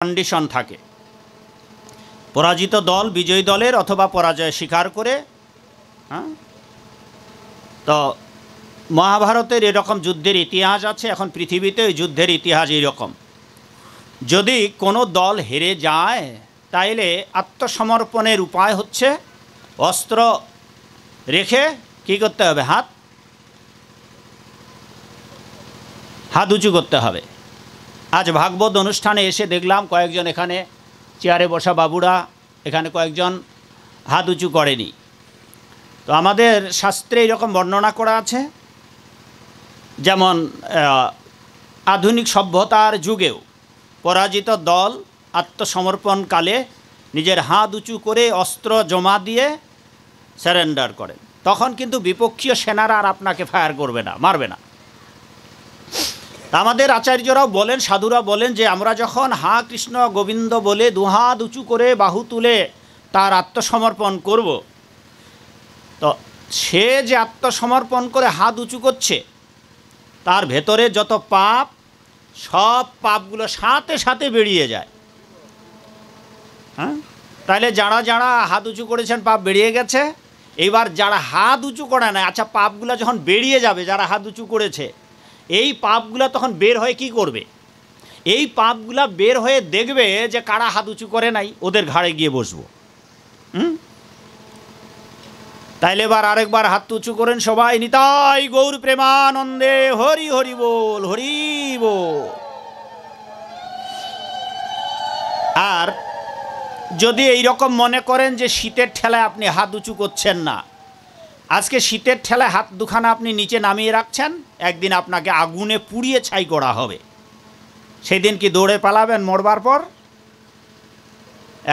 Condition থাকে। পরাজিত দল বিজয়ী দলের অথবা পরাজয় স্বীকার করে, তো মহাভারতের এরকম যুদ্ধের ইতিহাস আছে। এখন পৃথিবীতে ওই যুদ্ধের ইতিহাস এইরকম। যদি কোনো দল হেরে যায় তাইলে আত্মসমর্পণের উপায় হচ্ছে অস্ত্র রেখে কি করতে হবে, হাত উঁচু করতে হবে। আজ ভাগবত অনুষ্ঠানে এসে দেখলাম কয়েকজন এখানে চেয়ারে বসা বাবুরা এখানে কয়েকজন হাত উঁচু করেনি। তো আমাদের শাস্ত্রে এরকম বর্ণনা করা আছে, যেমন আধুনিক সভ্যতার যুগেও পরাজিত দল আত্মসমর্পণকালে নিজের হাত উঁচু করে অস্ত্র জমা দিয়ে সারেন্ডার করেন। তখন কিন্তু বিপক্ষীয় সেনারা আর আপনাকে ফায়ার করবে না, মারবে না। আমাদের আচার্যরাও বলেন, সাধুরা বলেন যে আমরা যখন হা কৃষ্ণ গোবিন্দ বলে দুহাত উঁচু করে বাহু তুলে তার আত্মসমর্পণ করব, তো সে যে আত্মসমর্পণ করে হাত উঁচু করছে তার ভেতরে যত পাপ, সব পাপগুলো সাথে সাথে বেরিয়ে যায়। তাহলে যারা যারা হাত উঁচু করেছেন পাপ বেরিয়ে গেছে। এইবার যারা হাত উঁচু করে না, আচ্ছা পাপগুলো যখন বেরিয়ে যাবে, যারা হাত উঁচু করেছে এই পাপগুলো তখন বের হয়ে কি করবে? এই পাপগুলো বের হয়ে দেখবে যে কারা হাত উঁচু করে নাই, ওদের ঘাড়ে গিয়ে বসবো। তাইলে এবার আরেকবার হাত উঁচু করেন সবাই। নিতাই গৌর প্রেমানন্দে হরি হরি বল, হরি বল। আর যদি এইরকম মনে করেন যে শীতের ঠেলায় আপনি হাত উঁচু করছেন না, আজকে শীতের ঠেলায় হাত দুখানা আপনি নিচে নামিয়ে রাখছেন, একদিন আপনাকে আগুনে পুড়িয়ে ছাই করা হবে। সেই দিন কি দৌড়ে পালাবেন মরবার পর?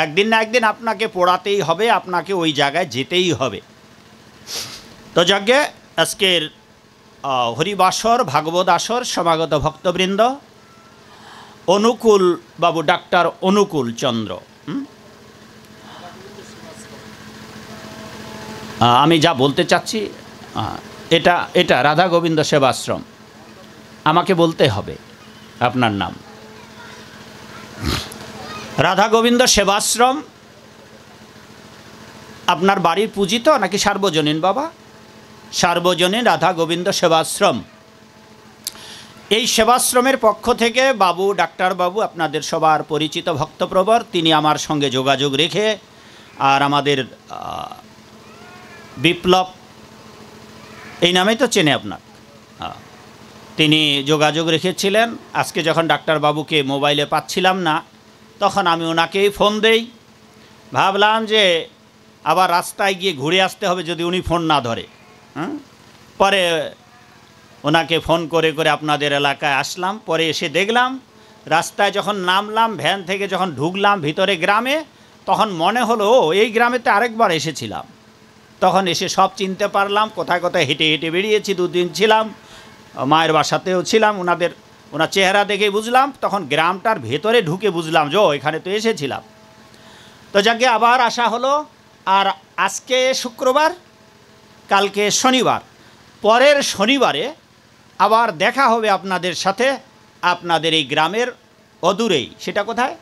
একদিন না একদিন আপনাকে পোড়াতেই হবে, আপনাকে ওই জায়গায় যেতেই হবে। তো যজ্ঞে আজকের হরিবাসর ভাগবত আসর সমাগত ভক্তবৃন্দ, অনুকূল বাবু, ডাক্তার অনুকূল চন্দ্র, আমি যা বলতে চাচ্ছি এটা রাধা গোবিন্দ সেবাশ্রম। আমাকে বলতে হবে আপনার নাম। রাধা গোবিন্দ সেবাশ্রম আপনার বাড়ির পূজিত নাকি সার্বজনীন বাবা? সার্বজনীন রাধা গোবিন্দ সেবাশ্রম। এই সেবাশ্রমের পক্ষ থেকে বাবু, ডাক্তার বাবু, আপনাদের সবার পরিচিত ভক্তপ্রবর, তিনি আমার সঙ্গে যোগাযোগ রেখে, আর আমাদের বিপ্লব এই নামেই তো চেনে আপনার, তিনি যোগাযোগ রেখেছিলেন। আজকে যখন ডাক্তারবাবুকে মোবাইলে পাচ্ছিলাম না, তখন আমি ওনাকেই ফোন দেই। ভাবলাম যে আবার রাস্তায় গিয়ে ঘুরে আসতে হবে যদি উনি ফোন না ধরে। পরে ওনাকে ফোন করে করে আপনাদের এলাকায় আসলাম। পরে এসে দেখলাম, রাস্তায় যখন নামলাম, ভ্যান থেকে যখন ঢুকলাম ভিতরে গ্রামে, তখন মনে হলো এই গ্রামেতে আরেকবার এসেছিলাম। তখন এসে সব চিনতে পারলাম, কোথায় কোথায় হেঁটে হেঁটে বেরিয়েছি। 2 দিন ছিলাম, মায়ের বাসাতেও ছিলাম। ওনার চেহারা দেখে বুঝলাম, তখন গ্রামটার ভেতরে ঢুকে বুঝলাম যে এখানে তো এসেছিলাম। তো যাকে আবার আসা হলো। আর আজকে শুক্রবার, কালকে শনিবার, পরের শনিবারে আবার দেখা হবে আপনাদের সাথে, আপনাদের এই গ্রামের অদূরেই। সেটা কোথায়?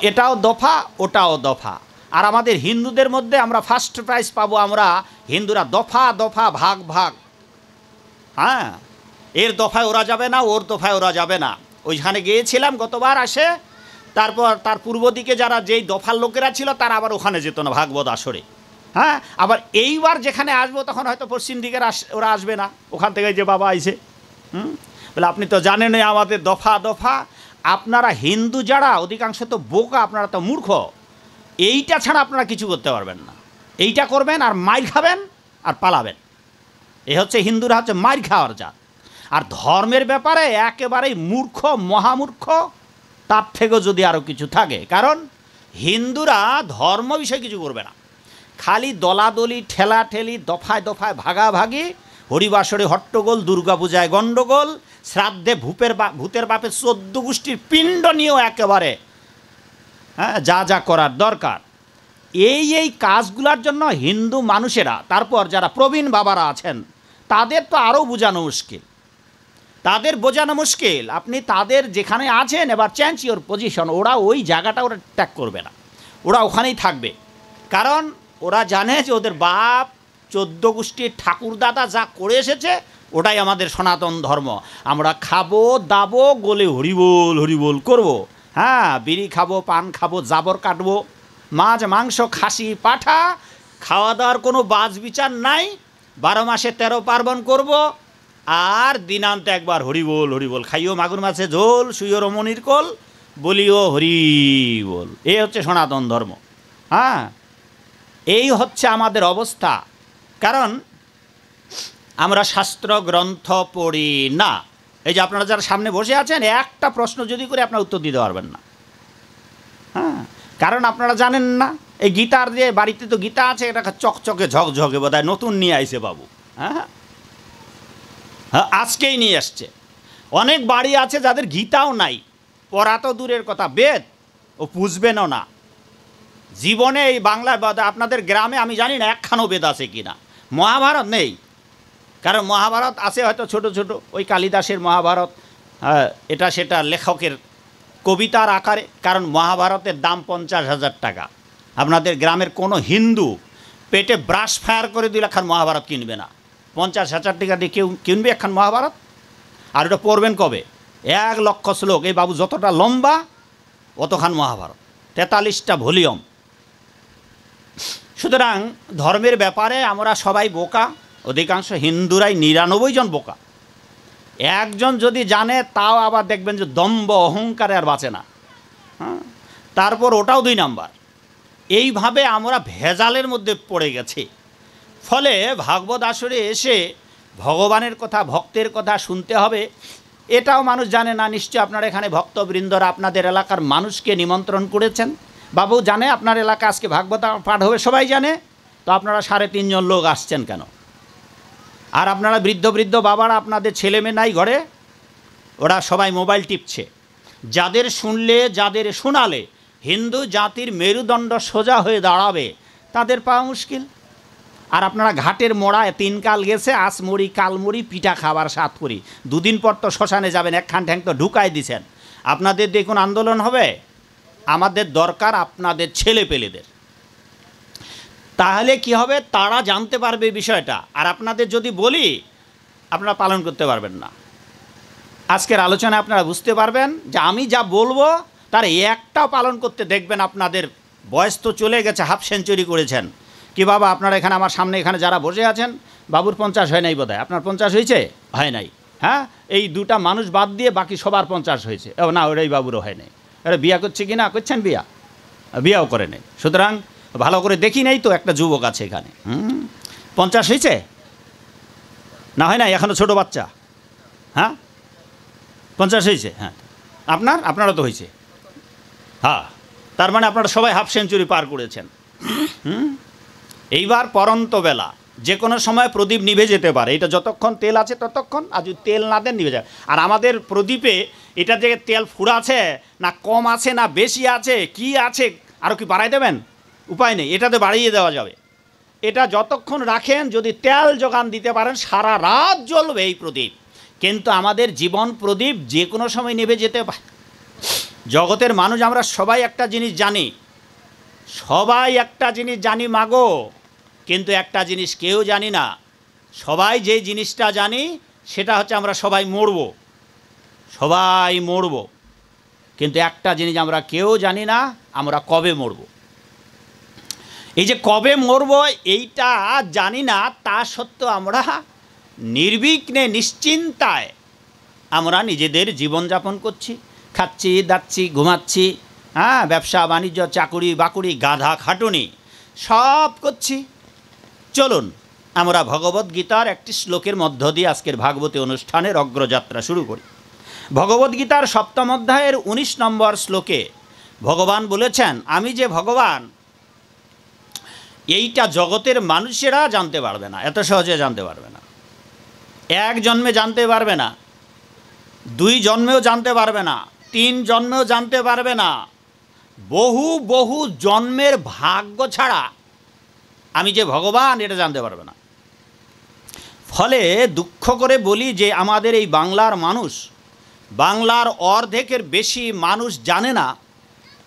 এটাও দফা, ওটাও দফা। আর আমাদের হিন্দুদের মধ্যে আমরা ফার্স্ট প্রাইজ পাবো। আমরা হিন্দুরা দফা দফা, ভাগ ভাগ। এর দফায় ওরা যাবে না, ওর দফায় ওরা যাবে না। ওইখানে গিয়েছিলাম গতবার আসে। তারপর তার পূর্ব দিকে যারা যেই দফার লোকেরা ছিল তারা আবার ওখানে যেত না ভাগবত আসরে। আবার এইবার যেখানে আসবো তখন হয়তো পশ্চিম দিকের ওরা আসবে না, ওখান থেকে যে বাবা আইছে। বলে আপনি তো জানেনই আমাদের দফা দফা। আপনারা হিন্দু যারা অধিকাংশ তো বোকা, আপনারা তো মূর্খ। এইটা ছাড়া আপনারা কিছু করতে পারবেন না। এইটা করবেন আর মাইর খাবেন আর পালাবেন। এ হচ্ছে হিন্দুরা, হচ্ছে মাইর খাওয়ার জাত। আর ধর্মের ব্যাপারে একেবারেই মূর্খ, মহামূর্খ, তার থেকেও যদি আরও কিছু থাকে। কারণ হিন্দুরা ধর্ম বিষয়ে কিছু করবে না, খালি দলাদলি, ঠেলাঠেলি, দফায় দফায় ভাগাভাগি, হরিবাসরে হট্টগোল, দুর্গাপূজায় গণ্ডগোল, শ্রাদ্ধে ভূতের বাপের 14 গোষ্ঠীর পিণ্ড নিয়েও একেবারে যা যা করার দরকার এই কাজগুলোর জন্য হিন্দু মানুষেরা, তারপর যারা প্রবীণ বাবারা আছেন তাদের তো আরও বোঝানো মুশকিল। তাদের বোঝানো মুশকিল। আপনি তাদের যেখানে আছেন এবার চেঞ্জ ইওর পজিশন, ওরা ওই জায়গাটা ওরা ত্যাগ করবে না, ওরা ওখানেই থাকবে। কারণ ওরা জানে যে ওদের বাপ 14 গোষ্ঠীর ঠাকুরদাদা যা করে এসেছে ওটাই আমাদের সনাতন ধর্ম। আমরা খাবো দাবো, গোলে হরিবোল হরিবোল করবো, হ্যাঁ, বিড়ি খাবো, পান খাবো, জাবর কাটবো, মাছ মাংস খাসি পাঠা, খাওয়া দাওয়ার কোনো বাজ বিচার নাই, 12 মাসে 13 পার্বণ করব, আর দিনান্তে একবার হরিবোল হরিবোল, খাইও মাগুর মাছে ঝোল, শুইও রমণীর কোল, বলিও হরিবোল। এই হচ্ছে সনাতন ধর্ম। হ্যাঁ, এই হচ্ছে আমাদের অবস্থা। কারণ আমরা শাস্ত্র গ্রন্থ পড়ি না। এই যে আপনারা যারা সামনে বসে আছেন, একটা প্রশ্ন যদি করে আপনারা উত্তর দিতে পারবেন না। হ্যাঁ, কারণ আপনারা জানেন না এই গীতার যে বাড়িতে তো গীতা আছে, এটা চকচকে ঝকঝকে বোধহয় নতুন নিয়ে আইছে বাবু। হ্যাঁ হ্যাঁ, আজকেই নিয়ে আসছে। অনেক বাড়ি আছে যাদের গীতাও নাই, পড়া তো দূরের কথা, বেদ ও পুষবেনও না জীবনে। এই বাংলার আপনাদের গ্রামে আমি জানি না একখানও বেদ আছে কি না। মহাভারত নেই, কারণ মহাভারত আছে হয়তো ছোট ছোট, ওই কালিদাসের মহাভারত, এটা সেটা লেখকের কবিতার আকারে। কারণ মহাভারতের দাম 50,000 টাকা। আপনাদের গ্রামের কোনো হিন্দু পেটে ব্রাশ ফায়ার করে দিলে একখান মহাভারত কিনবে না। 50,000 টাকা দিয়ে কেউ কিনবে একখান মহাভারত? আর ওটা পড়বেন কবে? 1 লক্ষ শ্লোক, এই বাবু যতটা লম্বা অতখান মহাভারত, 43টা ভলিউম। সুতরাং ধর্মের ব্যাপারে আমরা সবাই বোকা, অধিকাংশ হিন্দুরাই 99 জন বোকা। একজন যদি জানে তাও আবার দেখবেন যে দম্ভ অহংকারে আর বাঁচে না। হ্যাঁ, তারপর ওটাও 2 নাম্বার। এইভাবে আমরা ভেজালের মধ্যে পড়ে গেছি। ফলে ভাগবত আসরে এসে ভগবানের কথা, ভক্তের কথা শুনতে হবে, এটাও মানুষ জানে না। নিশ্চয় আপনার এখানে ভক্তবৃন্দরা আপনাদের এলাকার মানুষকে নিমন্ত্রণ করেছেন। বাবু জানে আপনার এলাকা আজকে ভাগবত পাঠ হবে, সবাই জানে, তো আপনারা 3.5 জন লোক আসছেন কেন? আর আপনারা বৃদ্ধ বৃদ্ধ বাবারা, আপনাদের ছেলে মেয়ে নাই ঘরে, ওরা সবাই মোবাইল টিপছে। যাদের শুনলে, যাদের শোনালে হিন্দু জাতির মেরুদণ্ড সোজা হয়ে দাঁড়াবে, তাদের পাওয়া মুশকিল। আর আপনারা ঘাটের মোড়ায় 3 কাল গেছে, আজ মরি কাল মরি, পিঠা খাবার সাত করি, 2 দিন পর তো শ্মশানে যাবেন, একখান ঠ্যাং তো ঢুকাই দিছেন। আপনাদের দিয়ে কোনো আন্দোলন হবে? আমাদের দরকার আপনাদের ছেলে পেলেদের। তাহলে কি হবে? তারা জানতে পারবে বিষয়টা। আর আপনাদের যদি বলি, আপনারা পালন করতে পারবেন না। আজকের আলোচনায় আপনারা বুঝতে পারবেন যে আমি যা বলবো তার একটাও পালন করতে দেখবেন। আপনাদের বয়স তো চলে গেছে, হাফ সেঞ্চুরি করেছেন। কি বাবা, আপনারা এখানে আমার সামনে এখানে যারা বসে আছেন, বাবুর 50 হয় নাই বোধহয়, আপনার 50 হয়েছে? হয় নাই। হ্যাঁ, এই 2টা মানুষ বাদ দিয়ে বাকি সবার 50 হয়েছে। না, ওটাই বাবুরও হয় নাই। এরা বিয়া করছে কি না করছেন? বিয়াও করে নেই। সুতরাং ভালো করে দেখি নাই তো, একটা যুবক আছে এখানে। 50 হয়েছে না? হয় নাই, এখনও ছোটো বাচ্চা। হ্যাঁ, 50 হয়েছে। হ্যাঁ, আপনারা তো হয়েছে। হ্যাঁ, তার মানে আপনারা সবাই হাফ সেঞ্চুরি পার করেছেন। এইবার পরন্ত বেলা, যে কোনো সময় প্রদীপ নিভে যেতে পারে। এটা যতক্ষণ তেল আছে ততক্ষণ, আর যদি তেল না দেন নিভে যায়। আর আমাদের প্রদীপে এটা যে তেল ফুরাছে না কম আছে না বেশি আছে, কি আছে, আরও কি বাড়াই দেবেন? উপায় নেই, এটাতে বাড়িয়ে দেওয়া যাবে। এটা যতক্ষণ রাখেন, যদি তেল যোগান দিতে পারেন, সারা রাত জ্বলবে এই প্রদীপ। কিন্তু আমাদের জীবন প্রদীপ যে কোনো সময় নেভে যেতে পারে। জগতের মানুষ আমরা সবাই একটা জিনিস জানি, সবাই একটা জিনিস জানি মাগো, কিন্তু একটা জিনিস কেউ জানি না। সবাই যে জিনিসটা জানি সেটা হচ্ছে আমরা সবাই মরব, সবাই মরব। কিন্তু একটা জিনিস আমরা কেউ জানি না, আমরা কবে মরব। এই যে কবে মরব এইটা জানি না, তা সত্ত্বেও আমরা নির্বিঘ্নে নিশ্চিন্তায় আমরা নিজেদের জীবনযাপন করছি, খাচ্ছি দাচ্ছি ঘুমাচ্ছি, হ্যাঁ, ব্যবসা বাণিজ্য চাকুরি বাকুরি গাধা খাটুনি সব করছি। চলুন আমরা ভগবদ্গীতার একটি শ্লোকের মধ্য দিয়ে আজকের ভাগবতী অনুষ্ঠানের অগ্রযাত্রা শুরু করি। ভগবদ্গীতার 7ম অধ্যায়ের 19 নম্বর শ্লোকে ভগবান বলেছেন, আমি যে ভগবান এইটা জগতের মানুষেরা জানতে পারবে না, এত সহজে জানতে পারবে না। 1 জন্মে জানতে পারবে না, 2 জন্মেও জানতে পারবে না, 3 জন্মেও জানতে পারবে না। বহু বহু জন্মের ভাগ্য ছাড়া আমি যে ভগবান এটা জানতে পারবে না। ফলে দুঃখ করে বলি যে আমাদের এই বাংলার মানুষ, বাংলার অর্ধেকের বেশি মানুষ জানে না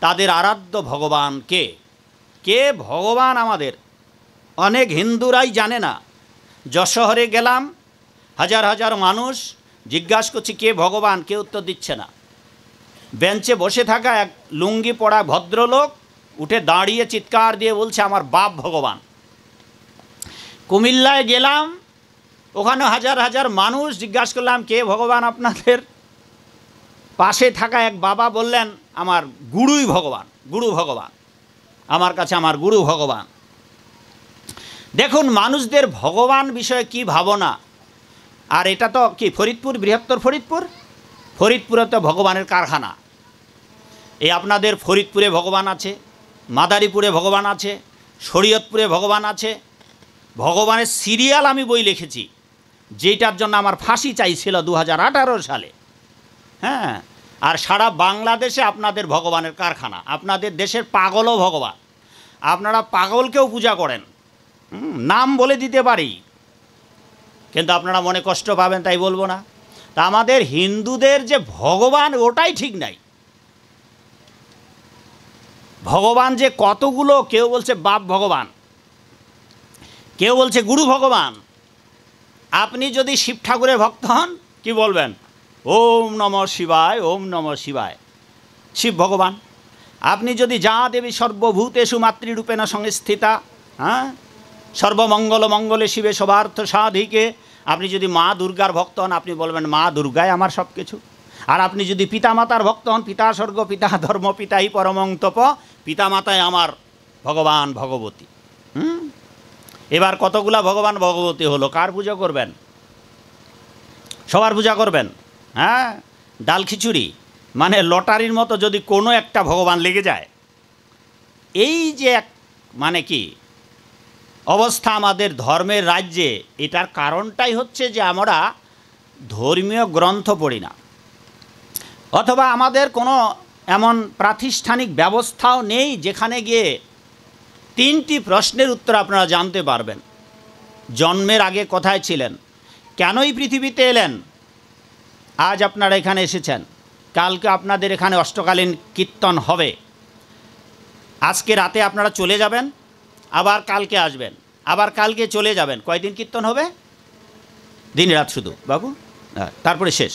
তাদের আরাধ্য ভগবান কে। কে ভগবান আমাদের অনেক হিন্দুরাই জানে না। যশোহরে গেলাম, হাজার হাজার মানুষ জিজ্ঞাসা করছি কে ভগবান, কেউ উত্তর দিচ্ছে না। বেঞ্চে বসে থাকা এক লুঙ্গি পরা ভদ্রলোক উঠে দাঁড়িয়ে চিৎকার দিয়ে বলছে আমার বাপ ভগবান। কুমিল্লায় গেলাম, ওখানে হাজার হাজার মানুষ জিজ্ঞাসা করলাম কে ভগবান আপনাদের। পাশে থাকা এক বাবা বললেন আমার গুরুই ভগবান, গুরু ভগবান, আমার কাছে আমার গুরু ভগবান। দেখুন মানুষদের ভগবান বিষয়ে কি ভাবনা। আর এটা তো কি ফরিদপুর, বৃহত্তর ফরিদপুর, ফরিদপুরে তো ভগবানের কারখানা। এই আপনাদের ফরিদপুরে ভগবান আছে, মাদারীপুরে ভগবান আছে, শরীয়তপুরে ভগবান আছে। ভগবানের সিরিয়াল আমি বই লিখেছি, যেটার জন্য আমার ফাঁসি চাইছিল 2018 সালে। হ্যাঁ, আর সারা বাংলাদেশে আপনাদের ভগবানের কারখানা। আপনাদের দেশের পাগলও ভগবান, আপনারা পাগলকেও পূজা করেন, নাম বলে দিতে পারি, কিন্তু আপনারা মনে কষ্ট পাবেন তাই বলবো না। তা আমাদের হিন্দুদের যে ভগবান ওটাই ঠিক নাই। ভগবান যে কতগুলো, কেউ বলছে বাপ ভগবান, কেউ বলছে গুরু ভগবান। আপনি যদি শিব ঠাকুরের ভক্ত হন কি বলবেন? ওম নমঃ শিবায়, ওম নমঃ শিবায়, শিব ভগবান। আপনি যদি যা দেবী সর্বভূতেষু মাতৃরূপেণ সংস্থিতা, হ্যাঁ, সর্বমঙ্গল মঙ্গলে শিবে সবার্থ সাধিকে, আপনি যদি মা দুর্গার ভক্ত হন আপনি বলবেন মা দুর্গায় আমার সব কিছু। আর আপনি যদি পিতামাতার ভক্ত হন, পিতা স্বর্গ পিতা ধর্ম পিতাই পরমং তপ, পিতামাতায় আমার ভগবান ভগবতী। এবার কতগুলা ভগবান ভগবতী হলো, কার পূজা করবেন? সবার পূজা করবেন? হ্যাঁ, ডাল খিচুড়ি মানে লটারির মতো যদি কোনো একটা ভগবান লেগে যায়। এই যে এক মানে কি অবস্থা আমাদের ধর্মের রাজ্যে, এটার কারণটাই হচ্ছে যে আমরা ধর্মীয় গ্রন্থ পড়ি না, অথবা আমাদের কোনো এমন প্রাতিষ্ঠানিক ব্যবস্থাও নেই যেখানে গিয়ে 3টি প্রশ্নের উত্তর আপনারা জানতে পারবেন। জন্মের আগে কোথায় ছিলেন, কেনই পৃথিবীতে এলেন, আজ আপনারা এখানে এসেছেন, কালকে আপনাদের এখানে অষ্টকালীন কীর্তন হবে, আজকে রাতে আপনারা চলে যাবেন, আবার কালকে আসবেন, আবার কালকে চলে যাবেন। কয়দিন কীর্তন হবে? দিন রাত শুধু বাবু, তারপরে শেষ,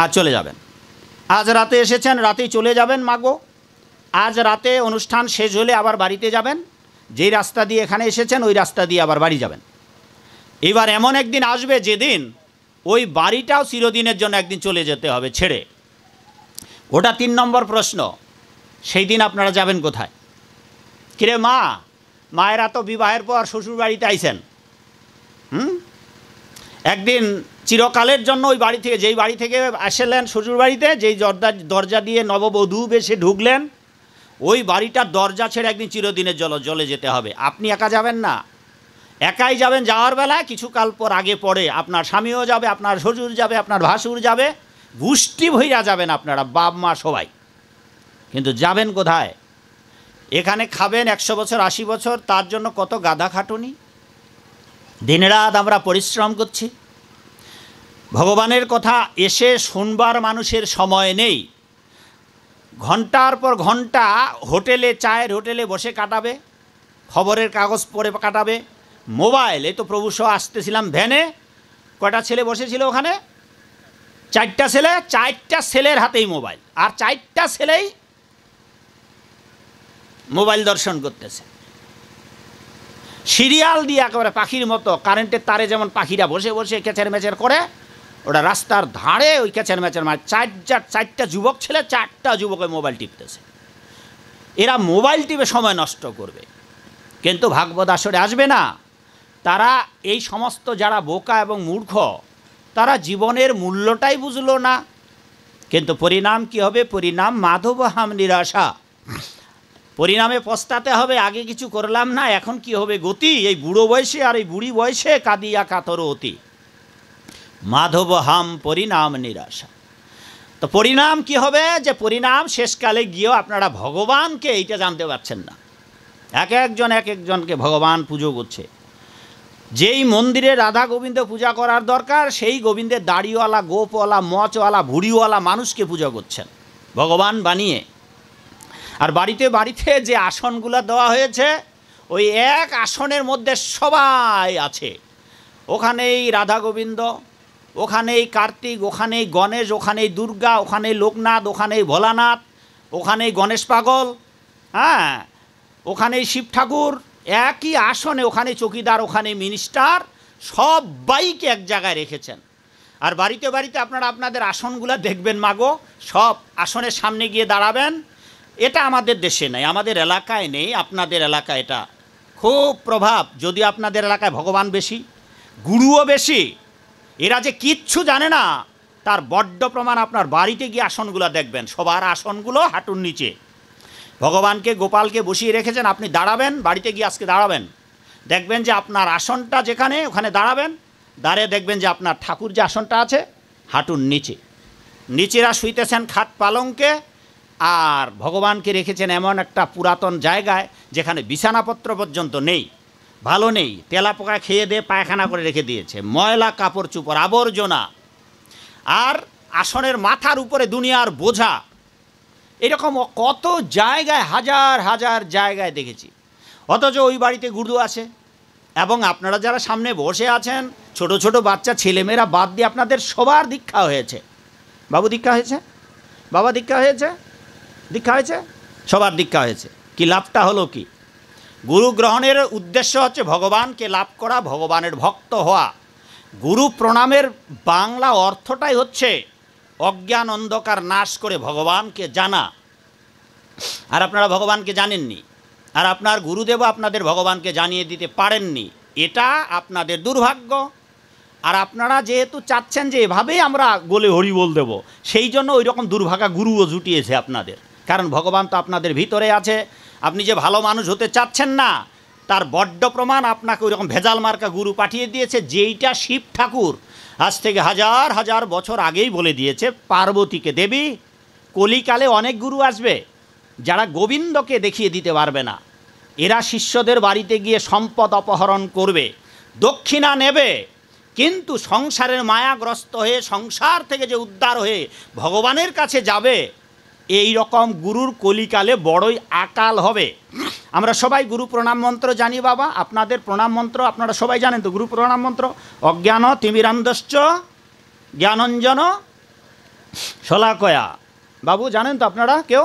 আর চলে যাবেন। আজ রাতে এসেছেন, রাতেই চলে যাবেন মাগো। আজ রাতে অনুষ্ঠান শেষ হলে আবার বাড়িতে যাবেন, যেই রাস্তা দিয়ে এখানে এসেছেন ওই রাস্তা দিয়ে আবার বাড়ি যাবেন। এবার এমন একদিন আসবে যেদিন ওই বাড়িটাও চিরদিনের জন্য একদিন চলে যেতে হবে ছেড়ে। ওটা 3 নম্বর প্রশ্ন। সেই দিন আপনারা যাবেন কোথায়? কিরে মা, মায়েরা তো বিবাহের পর শ্বশুর বাড়িতে আইছেন, একদিন চিরকালের জন্য ওই বাড়ি থেকে, যেই বাড়ি থেকে আসলেন শ্বশুর বাড়িতে, যেই দরজা দিয়ে নববধূ বেশে ঢুকলেন, ওই বাড়িটার দরজা ছেড়ে একদিন চিরদিনের চলে যেতে হবে। আপনি একা যাবেন না, একাই যাবেন। যাওয়ার বেলায় কিছুকাল পর আগে পরে আপনার স্বামীও যাবে, আপনার শ্বশুর যাবে, আপনার ভাসুর যাবে, গোষ্ঠী ভইরা যাবেন আপনারা, বাপ মা সবাই। কিন্তু যাবেন কোথায়? এখানে খাবেন 100 বছর 80 বছর, তার জন্য কত গাধা খাটুনি, দিনরাত আমরা পরিশ্রম করছি। ভগবানের কথা এসে শুনবার মানুষের সময় নেই। ঘন্টার পর ঘন্টা হোটেলে, চায়ের হোটেলে বসে কাটাবে, খবরের কাগজ পড়ে কাটাবে, মোবাইল। এই তো প্রভু সহ আসতেছিলাম ভ্যানে, কয়টা ছেলে বসেছিল ওখানে? 4টা ছেলে, 4টা ছেলের হাতেই মোবাইল, আর 4টা ছেলেই মোবাইল দর্শন করতেছে। সিরিয়াল দিয়ে একেবারে পাখির মতো, কারেন্টের তারে যেমন পাখিরা বসে বসে কেচের মেচের করে, ওটা রাস্তার ধারে ওই কেচের মেচের মাঝে 4টা যুবক ছেলে, 4টা যুবক মোবাইল টিপতেছে। এরা মোবাইল টিপে সময় নষ্ট করবে, কিন্তু ভাগবত আসরে আসবে না। তারা এই সমস্ত যারা বোকা এবং মূর্খ, তারা জীবনের মূল্যটাই বুঝলো না। কিন্তু পরিণাম কি হবে? পরিণাম মাধবহাম নিরাশা। পরিণামে পস্তাতে হবে, আগে কিছু করলাম না, এখন কি হবে গতি? এই বুড়ো বয়সে আর এই বুড়ি বয়সে কাঁদিয়া কাতর অতি, মাধবহাম পরিণাম নিরাশা। তো পরিণাম কি হবে? যে পরিণাম শেষকালে গিয়েও আপনারা ভগবানকে এইটা জানতে পারছেন না। এক একজনকে ভগবান পুজো করছে। যেই মন্দিরে রাধা গোবিন্দ পূজা করার দরকার সেই গোবিন্দের দাড়িওয়ালা, গোপওয়ালা, মচওয়ালা, ভুড়িওয়ালা মানুষকে পূজা করছেন ভগবান বানিয়ে। আর বাড়িতে বাড়িতে যে আসনগুলো দেওয়া হয়েছে ওই এক আসনের মধ্যে সবাই আছে। ওখানেই রাধা গোবিন্দ, ওখানেই কার্তিক, ওখানেই গণেশ, ওখানেই দুর্গা, ওখানেই লোকনাথ, ওখানেই ভোলানাথ, ওখানেই গণেশ পাগল, হ্যাঁ, ওখানেই শিব ঠাকুর, একই আসনে। ওখানে চৌকিদার, ওখানে মিনিস্টার, সবাইকে এক জায়গায় রেখেছেন। আর বাড়িতে বাড়িতে আপনারা আপনাদের আসনগুলো দেখবেন মাগো, সব আসনের সামনে গিয়ে দাঁড়াবেন। এটা আমাদের দেশে নেই, আমাদের এলাকায় নেই, আপনাদের এলাকায় এটা খুব প্রভাব। যদি আপনাদের এলাকায় ভগবান বেশি, গুরুও বেশি, এরা যে কিচ্ছু জানে না তার বড্ড প্রমাণ আপনার বাড়িতে গিয়ে আসনগুলো দেখবেন। সবার আসনগুলো হাঁটুর নিচে ভগবানকে, গোপালকে বসিয়ে রেখেছেন। আপনি দাঁড়াবেন, বাড়িতে গিয়ে আজকে দাঁড়াবেন, দেখবেন যে আপনার আসনটা যেখানে, ওখানে দাঁড়াবেন, দাঁড়িয়ে দেখবেন যে আপনার ঠাকুর যে আসনটা আছে হাঁটুর নিচে। নিচেরা শুইতেছেন খাট পালঙ্কে, আর ভগবানকে রেখেছেন এমন একটা পুরাতন জায়গায় যেখানে বিছানাপত্র পর্যন্ত নেই, ভালো নেই, তেলা পোকা খেয়ে দিয়ে পায়খানা করে রেখে দিয়েছে, ময়লা কাপড় চোপড় আবর্জনা, আর আসনের মাথার উপরে দুনিয়ার বোঝা। এরকম কত জায়গায়, হাজার হাজার জায়গায় দেখেছি। অথচ ওই বাড়িতে গুরু আছে। এবং আপনারা যারা সামনে বসে আছেন, ছোট ছোট বাচ্চা ছেলেমেয়েরা বাদ দিয়ে আপনাদের সবার দীক্ষা হয়েছে। বাবু দীক্ষা হয়েছে, বাবা দীক্ষা হয়েছে, দীক্ষা হয়েছে, সবার দীক্ষা হয়েছে। কি লাভটা হলো কি? গুরু গ্রহণের উদ্দেশ্য হচ্ছে ভগবানকে লাভ করা, ভগবানের ভক্ত হওয়া। গুরু প্রণামের বাংলা অর্থটাই হচ্ছে অজ্ঞান অন্ধকার নাশ করে ভগবানকে জানা। আর আপনারা ভগবানকে জানেননি, আর আপনার গুরুদেবও আপনাদের ভগবানকে জানিয়ে দিতে পারেননি। এটা আপনাদের দুর্ভাগ্য। আর আপনারা যেহেতু চাচ্ছেন যে এভাবেই আমরা গোলে হরি বল দেব, সেই জন্য ওই রকম দুর্ভাগা গুরুও জুটিয়েছে আপনাদের। কারণ ভগবান তো আপনাদের ভিতরে আছে। আপনি যে ভালো মানুষ হতে চাচ্ছেন না তার বড্ড প্রমাণ আপনাকে ওই রকম ভেজাল মার্কা গুরু পাঠিয়ে দিয়েছে, যেইটা শিব ঠাকুর আজ থেকে হাজার হাজার বছর আগেই বলে দিয়েছে পার্বতীকে, দেবী কলিকালে অনেক গুরু আসবে যারা গোবিন্দকে দেখিয়ে দিতে পারবে না। এরা শিষ্যদের বাড়িতে গিয়ে সম্পদ অপহরণ করবে, দক্ষিণা নেবে, কিন্তু সংসারের মায়াগ্রস্ত হয়ে, সংসার থেকে যে উদ্ধার হয়ে ভগবানের কাছে যাবে, এই রকম গুরুর কলিকালে বড়ই আকাল হবে। আমরা সবাই গুরু প্রণাম মন্ত্র জানি বাবা। আপনাদের প্রণাম মন্ত্র আপনারা সবাই জানেন তো? গুরু প্রণাম মন্ত্র অজ্ঞান তিমিরান্ধশ্চ জ্ঞানঞ্জন শলাকয়া। বাবু জানেন তো আপনারা কেউ?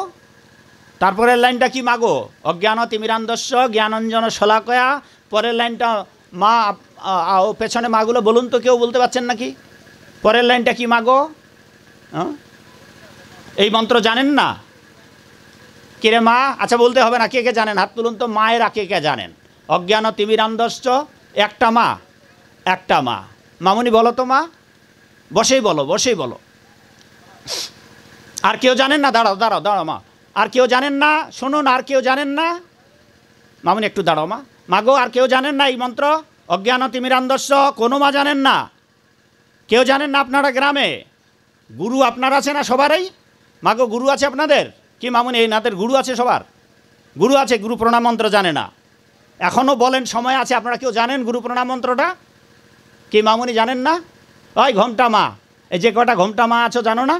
তারপরের লাইনটা কি মাগো? অজ্ঞান তিমিরান্ধস্য জ্ঞানঞ্জন শলাকয়া। পরের লাইনটা মা, ও পেছনে মাগুলো বলুন তো, কেউ বলতে পারছেন নাকি? পরের লাইনটা কি মাগো? এই মন্ত্র জানেন না? কে রে মা? আচ্ছা বলতে হবে না, কে কে জানেন হাত তুলুন তো। মায়েরা কে কে জানেন? অজ্ঞান তিমিরান্ধশ্চ, একটা মা, একটা মা। মামুনি বলো তো মা, বসেই বলো, বসেই বলো। আর কেউ জানেন না? দাঁড়াও দাঁড়াও দাঁড়াও মা, আর কেউ জানেন না? শুনুন, আর কেউ জানেন না? মামুনি একটু দাঁড়াও মা। মাগো আর কেউ জানেন না এই মন্ত্র? অজ্ঞান তিমিরান্ধস্য কোনো মা জানেন না? কেউ জানেন না আপনারা গ্রামে? গুরু আপনার আছে না সবারই? মাগো গুরু আছে আপনাদের কি মামুনি? এই নাদের গুরু আছে সবার? গুরু আছে, গুরু প্রণাম মন্ত্র জানে না? এখনও বলেন, সময় আছে। আপনারা কেউ জানেন গুরু প্রণাম মন্ত্রটা? কি মামুনি জানেন না? ওই ঘোমটা মা, এই যে কটা ঘোমটা মা আছো জানো না?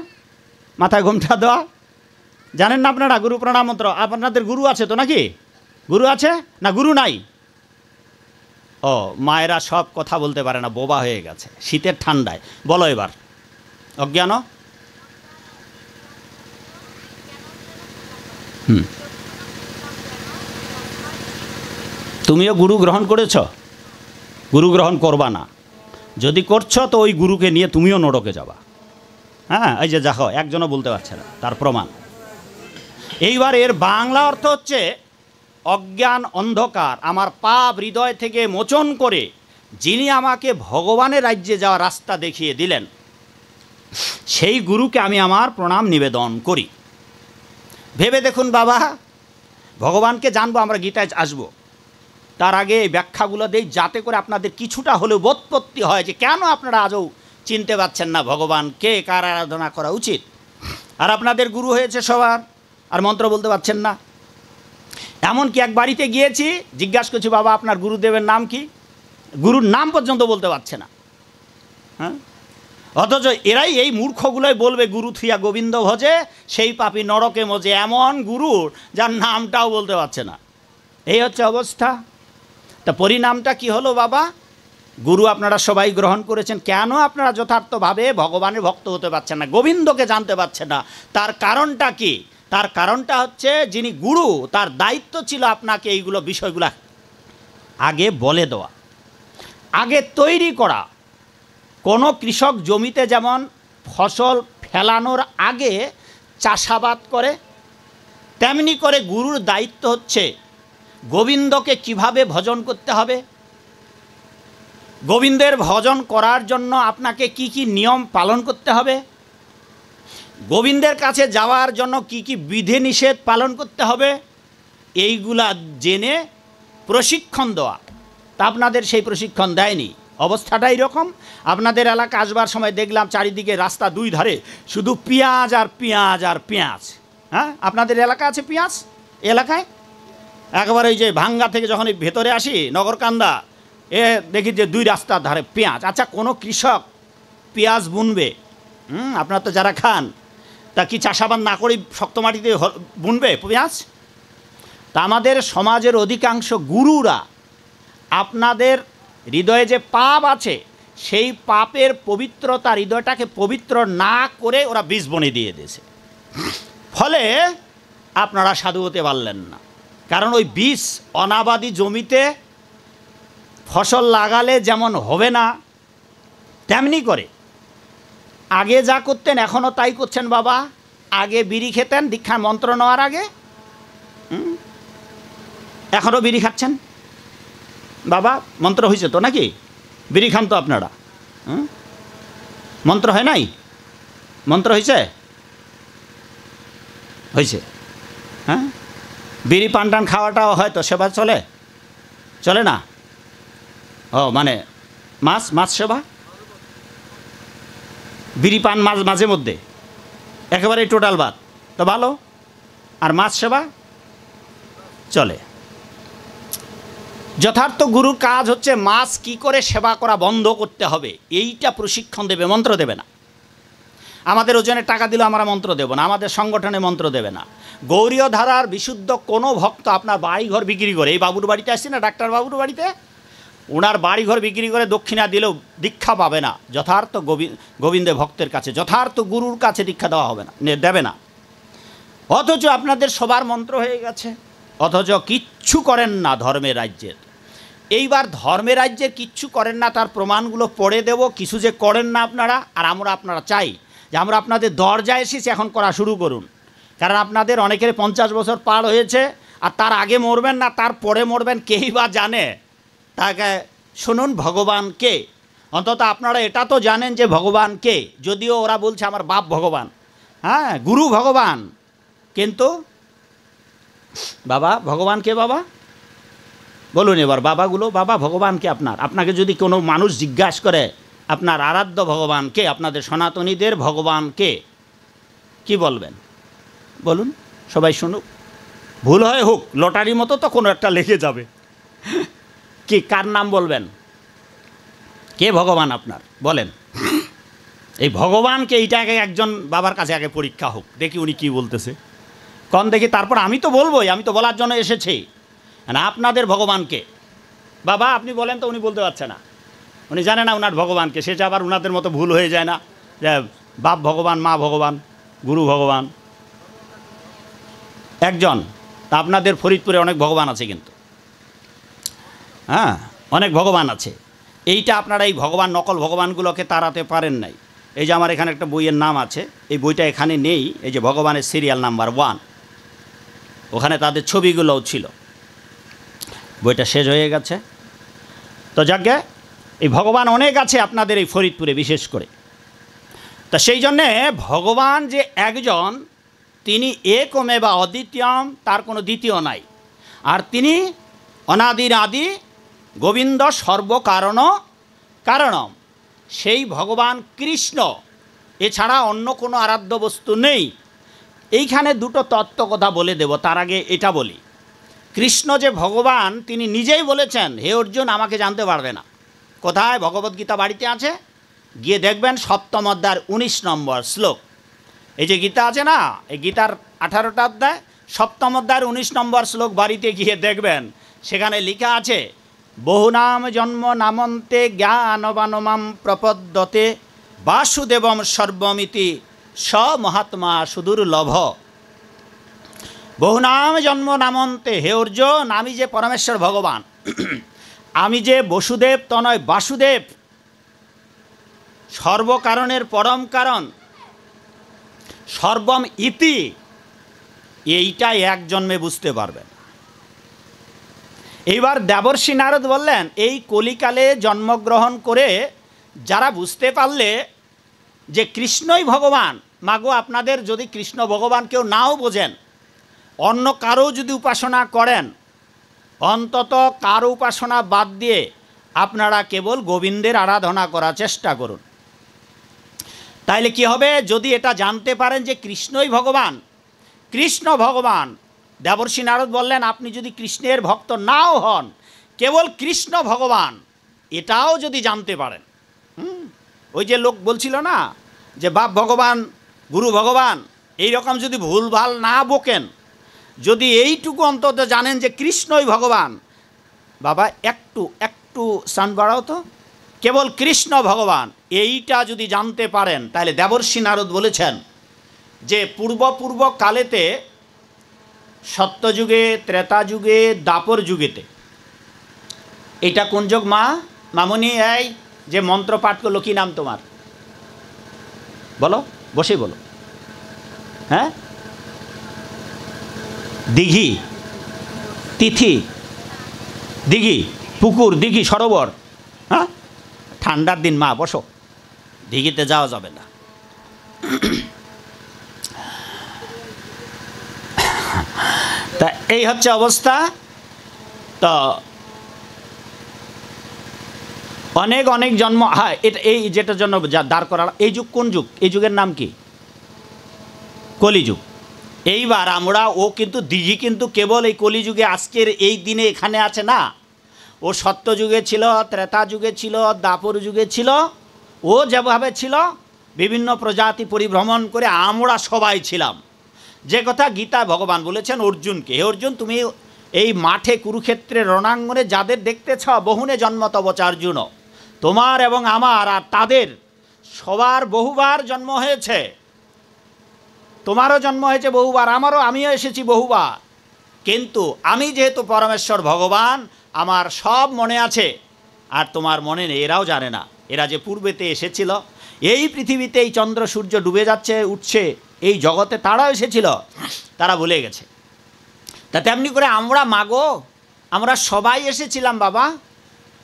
মাথায় ঘোমটা দেওয়া, জানেন না আপনারা গুরু প্রণাম মন্ত্র? আপনাদের গুরু আছে তো নাকি? গুরু আছে না গুরু নাই? ও, মায়েরা সব কথা বলতে পারে না, বোবা হয়ে গেছে শীতের ঠান্ডায়। বলো এবার অজ্ঞান। তুমিও গুরু গ্রহণ করেছ? গুরু গ্রহণ করবা না। যদি করছো তো ওই গুরুকে নিয়ে তুমিও নরকে যাবা। হ্যাঁ, এই যে দেখো একজনও বলতে পারছে না, তার প্রমাণ। এইবার এর বাংলা অর্থ হচ্ছে অজ্ঞান অন্ধকার আমার পাপ হৃদয় থেকে মোচন করে যিনি আমাকে ভগবানের রাজ্যে যাওয়ার রাস্তা দেখিয়ে দিলেন, সেই গুরুকে আমি আমার প্রণাম নিবেদন করি। ভেবে দেখুন বাবা, ভগবানকে জানবো, আমরা গীতায় আসবো, তার আগে এই ব্যাখ্যাগুলো দেই যাতে করে আপনাদের কিছুটা হলেও বোধপত্তি হয় যে কেন আপনারা আজও চিনতে পারছেন না ভগবানকে, কার আরাধনা করা উচিত। আর আপনাদের গুরু হয়েছে সবার, আর মন্ত্র বলতে পারছেন না। এমনকি এক বাড়িতে গিয়েছি, জিজ্ঞাসা করছি বাবা আপনার গুরুদেবের নাম কি? গুরুর নাম পর্যন্ত বলতে পারছে না। হ্যাঁ, অথচ এরাই, এই মূর্খগুলোই বলবে গুরু থুইয়া গোবিন্দ ভজে, সেই পাপী নরকে মজে। এমন গুরুর যার নামটাও বলতে পারছে না। এই হচ্ছে অবস্থা। তা পরিণামটা কি হলো বাবা? গুরু আপনারা সবাই গ্রহণ করেছেন, কেন আপনারা যথার্থভাবে ভগবানের ভক্ত হতে পারছেন না, গোবিন্দকে জানতে পারছেন না? তার কারণটা কি? তার কারণটা হচ্ছে, যিনি গুরু তার দায়িত্ব ছিল আপনাকে এইগুলো বিষয়গুলো আগে বলে দেওয়া, আগে তৈরি করা। কোনো কৃষক জমিতে যেমন ফসল ফেলানোর আগে চাষাবাদ করে, তেমনি করে গুরুর দায়িত্ব হচ্ছে গোবিন্দকে কিভাবে ভজন করতে হবে, গোবিন্দের ভজন করার জন্য আপনাকে কি কি নিয়ম পালন করতে হবে, গোবিন্দের কাছে যাওয়ার জন্য কি কি বিধিনিষেধ পালন করতে হবে, এইগুলা জেনে প্রশিক্ষণ দেওয়া। তা আপনাদের সেই প্রশিক্ষণ দেয়নি। অবস্থাটা এইরকম। আপনাদের এলাকা আসবার সময় দেখলাম চারিদিকে রাস্তা দুই ধারে শুধু পেঁয়াজ আর পেঁয়াজ আর পেঁয়াজ। হ্যাঁ, আপনাদের এলাকা আছে পেঁয়াজ এলাকায়? একবার ওই যে ভাঙ্গা থেকে যখন ভেতরে আসি নগরকান্দা, দেখি যে দুই রাস্তার ধারে পেঁয়াজ। আচ্ছা, কোনো কৃষক পেঁয়াজ বুনবে? আপনারা তো যারা খান, তা কি চাষাবাদ না করে শক্ত মাটিতে বুনবে পেঁয়াজ? তা আমাদের সমাজের অধিকাংশ গুরুরা আপনাদের হৃদয়ে যে পাপ আছে, সেই পাপের পবিত্রতা, হৃদয়টাকে পবিত্র না করে ওরা বীজ বনে দিয়ে দিয়েছে। ফলে আপনারা সাধু হতে পারলেন না। কারণ ওই বীজ অনাবাদী জমিতে ফসল লাগালে যেমন হবে না, তেমনি করে আগে যা করতেন এখনও তাই করছেন বাবা। আগে বিড়ি খেতেন দীক্ষা মন্ত্র নেওয়ার আগে, এখনও বিড়ি খাচ্ছেন বাবা। মন্ত্র হয়েছে তো নাকি? বিড়ি খান তো আপনারা? মন্ত্র হয় নাই? মন্ত্র হয়েছে? হয়েছে। হ্যাঁ, বিড়ি পান টান খাওয়াটাও হয়তো সেবা চলে? চলে না? ও মানে মাছ সেবা, বিড়ি পান মাঝে মধ্যে, একেবারে টোটাল বাদ তো ভালো। আর মাছ সেবা চলে। যথার্থ গুরুর কাজ হচ্ছে মাছ কি করে সেবা করা বন্ধ করতে হবে, এইটা প্রশিক্ষণ দেবে, মন্ত্র দেবে না। আমাদের ওজনে টাকা দিলে আমরা মন্ত্র দেব না, আমাদের সংগঠনে মন্ত্র দেবে না। গৌরীয় ধারার বিশুদ্ধ কোনো ভক্ত আপনার বাড়িঘর বিক্রি করে, এই বাবুর বাড়িতে আসছি না, ডাক্তার বাবুর বাড়িতে, ওনার বাড়িঘর বিক্রি করে দক্ষিণা দিলেও দীক্ষা পাবে না। যথার্থ গোবিন্দের ভক্তের কাছে, যথার্থ গুরুর কাছে দীক্ষা দেওয়া হবে না, দেবে না। অথচ আপনাদের সবার মন্ত্র হয়ে গেছে, অথচ কিচ্ছু করেন না ধর্মের রাজ্যের। এইবার ধর্মের রাজ্যের কিচ্ছু করেন না, তার প্রমাণগুলো পড়ে দেব। কিছু যে করেন না আপনারা, আর আপনারা চাই যে আমরা আপনাদের দরজায় এসেছি, এখন করা শুরু করুন। কারণ আপনাদের অনেকের 50 বছর পার হয়েছে, আর তার আগে মরবেন না তার পরে মরবেন, কেই বা জানে। তাকে শুনুন ভগবান কে, অন্তত আপনারা এটা তো জানেন যে ভগবান কে। যদিও ওরা বলছে আমার বাপ ভগবান, হ্যাঁ গুরু ভগবান, কিন্তু বাবা ভগবান কে? বাবা বলুন এবার, বাবাগুলো, বাবা ভগবান কে আপনার? আপনাকে যদি কোনো মানুষ জিজ্ঞাসা করে আপনার আরাধ্য ভগবান কে, আপনাদের সনাতনীদের ভগবান কে, কি বলবেন? বলুন, সবাই শুনুক। ভুল হয় হোক, লটারির মতো তো কোনো একটা লেগে যাবে। কি, কার নাম বলবেন? কে ভগবান আপনার বলেন? এই ভগবানকে, এইটাকে একজন বাবার কাছে আগে পরীক্ষা হোক, দেখি উনি কি বলতেছে। কন দেখি, তারপর আমি তো বলবোই, আমি তো বলার জন্য এসেছি। না, আপনাদের ভগবানকে বাবা আপনি বলেন, তো উনি বলতে পারছে না, উনি জানে না ওনার ভগবানকে। সেটা আবার ওনাদের মতো ভুল হয়ে যায় না, যে বাপ ভগবান, মা ভগবান, গুরু ভগবান একজন। তা আপনাদের ফরিদপুরে অনেক ভগবান আছে কিন্তু, হ্যাঁ অনেক ভগবান আছে। এইটা আপনারা এই ভগবান, নকল ভগবানগুলোকে তাড়াতে পারেন নাই। এই যে আমার এখানে একটা বইয়ের নাম আছে, এই বইটা এখানে নেই, এই যে ভগবানের সিরিয়াল নাম্বার 1, ওখানে তাদের ছবিগুলোও ছিল। বইটা শেষ হয়ে গেছে। তো যাকে এই ভগবান অনেক আছে আপনাদের এই ফরিদপুরে বিশেষ করে। তা সেই জন্যে ভগবান যে একজন, তিনি একমে বা অদ্বিতীয়ম, তার কোনো দ্বিতীয় নাই। আর তিনি অনাদির আদি, গোবিন্দ সর্বকারণ কারণম, সেই ভগবান কৃষ্ণ, এছাড়া অন্য কোনো আরাধ্য বস্তু নেই। এইখানে দুটো তত্ত্ব কথা বলে দেব, তার আগে এটা বলি। কৃষ্ণ যে ভগবান, তিনি নিজেই বলেছেন, হে অর্জুন আমাকে জানতে পারবে না। কোথায়? ভগবদ্গীতা বাড়িতে আছে, গিয়ে দেখবেন 7ম অধ্যায়ের 19 নম্বর শ্লোক। এই যে গীতা আছে না, এই গীতার 18টা অধ্যায়, 7ম অধ্যায়ের 19 নম্বর শ্লোক বাড়িতে গিয়ে দেখবেন, সেখানে লেখা আছে, বহুনাম জন্ম নামন্তে জ্ঞানবানমাম প্রপদ্যতে বাসুদেবম সর্বমিতি স মহাত্মা সুদুর্লভ। বহুনাম জন্ম নামন্তে, হে অর্জুন, আমি যে পরমেশ্বর ভগবান, আমি যে বসুদেব তনয় বাসুদেব, সর্বকারণের পরম কারণ, সর্বম ইতি, এইটা এক জন্মে বুঝতে পারবেন। এইবার দেবর্ষি নারদ বললেন, এই কলিকালে জন্মগ্রহণ করে যারা বুঝতে পারলে যে কৃষ্ণই ভগবান, মাগো আপনাদের যদি কৃষ্ণ ভগবান কেউ নাও বোঝেন, অন্য কারো যদি উপাসনা করেন, অন্তত কারো উপাসনা বাদ দিয়ে আপনারা কেবল গোবিন্দের আরাধনা করার চেষ্টা করুন। তাইলে কি হবে? যদি এটা জানতে পারেন যে কৃষ্ণই ভগবান, কৃষ্ণ ভগবান, দেবর্ষি নারদ বললেন, আপনি যদি কৃষ্ণের ভক্ত নাও হন, কেবল কৃষ্ণ ভগবান এটাও যদি জানতে পারেন, ওই যে লোক বলছিল না যে বাপ ভগবান, গুরু ভগবান, এই রকম যদি ভুলভাল না বকেন, যদি এইটুকু অন্তত জানেন যে কৃষ্ণই ভগবান, বাবা একটু একটু সান বাড়াও তো, কেবল কৃষ্ণ ভগবান, এইটা যদি জানতে পারেন, তাহলে দেবর্ষি নারদ বলেছেন যে পূর্ব কালেতে, সত্যযুগে, ত্রেতা যুগে, দ্বাপর যুগেতে, এটা কোন যুগ মা? মামনি, এই যে মন্ত্র পাঠ করলো, কি নাম তোমার? বলো, বসে বলো। হ্যাঁ, দিঘি, তিথি, দিঘি, পুকুর, দিঘি, সরোবর। হ্যাঁ, ঠান্ডার দিন মা, বসো, দিঘিতে যাওয়া যাবে না। তা এই হচ্ছে অবস্থা। তো অনেক অনেক জন্ম, হ্যাঁ, এটা এই যেটার জন্য দাঁড় করা, এই যুগ কোন যুগ? এই যুগের নাম কি? কলিযুগ। এইবার আমরা, ও কিন্তু দিঘি কিন্তু কেবল এই কলিযুগে আজকের এই দিনে এখানে আছে না, ও সত্যযুগে ছিল, ত্রেতা যুগে ছিল, দ্বাপর যুগে ছিল, ও যেভাবে ছিল বিভিন্ন প্রজাতি পরিভ্রমণ করে আমরা সবাই ছিলাম। যে কথা গীতায় ভগবান বলেছেন অর্জুনকে, হে অর্জুন, তুমি এই মাঠে কুরুক্ষেত্রের রণাঙ্গনে যাদের দেখতেছ, বহুনে জন্ম তব চার্জুন, তোমার এবং আমার আর তাদের সবার বহুবার জন্ম হয়েছে, তোমারও জন্ম হয়েছে বহুবার, আমিও এসেছি বহুবার, কিন্তু আমি যেহেতু পরমেশ্বর ভগবান, আমার সব মনে আছে, আর তোমার মনে নেই, এরাও জানে না। এরা যে পূর্বেতে এসেছিল, এই পৃথিবীতে এই চন্দ্র সূর্য ডুবে যাচ্ছে উঠছে, এই জগতে তারাও এসেছিল, তারা ভুলে গেছে। তা তেমনি করে আমরা, মাগো, আমরা সবাই এসেছিলাম বাবা,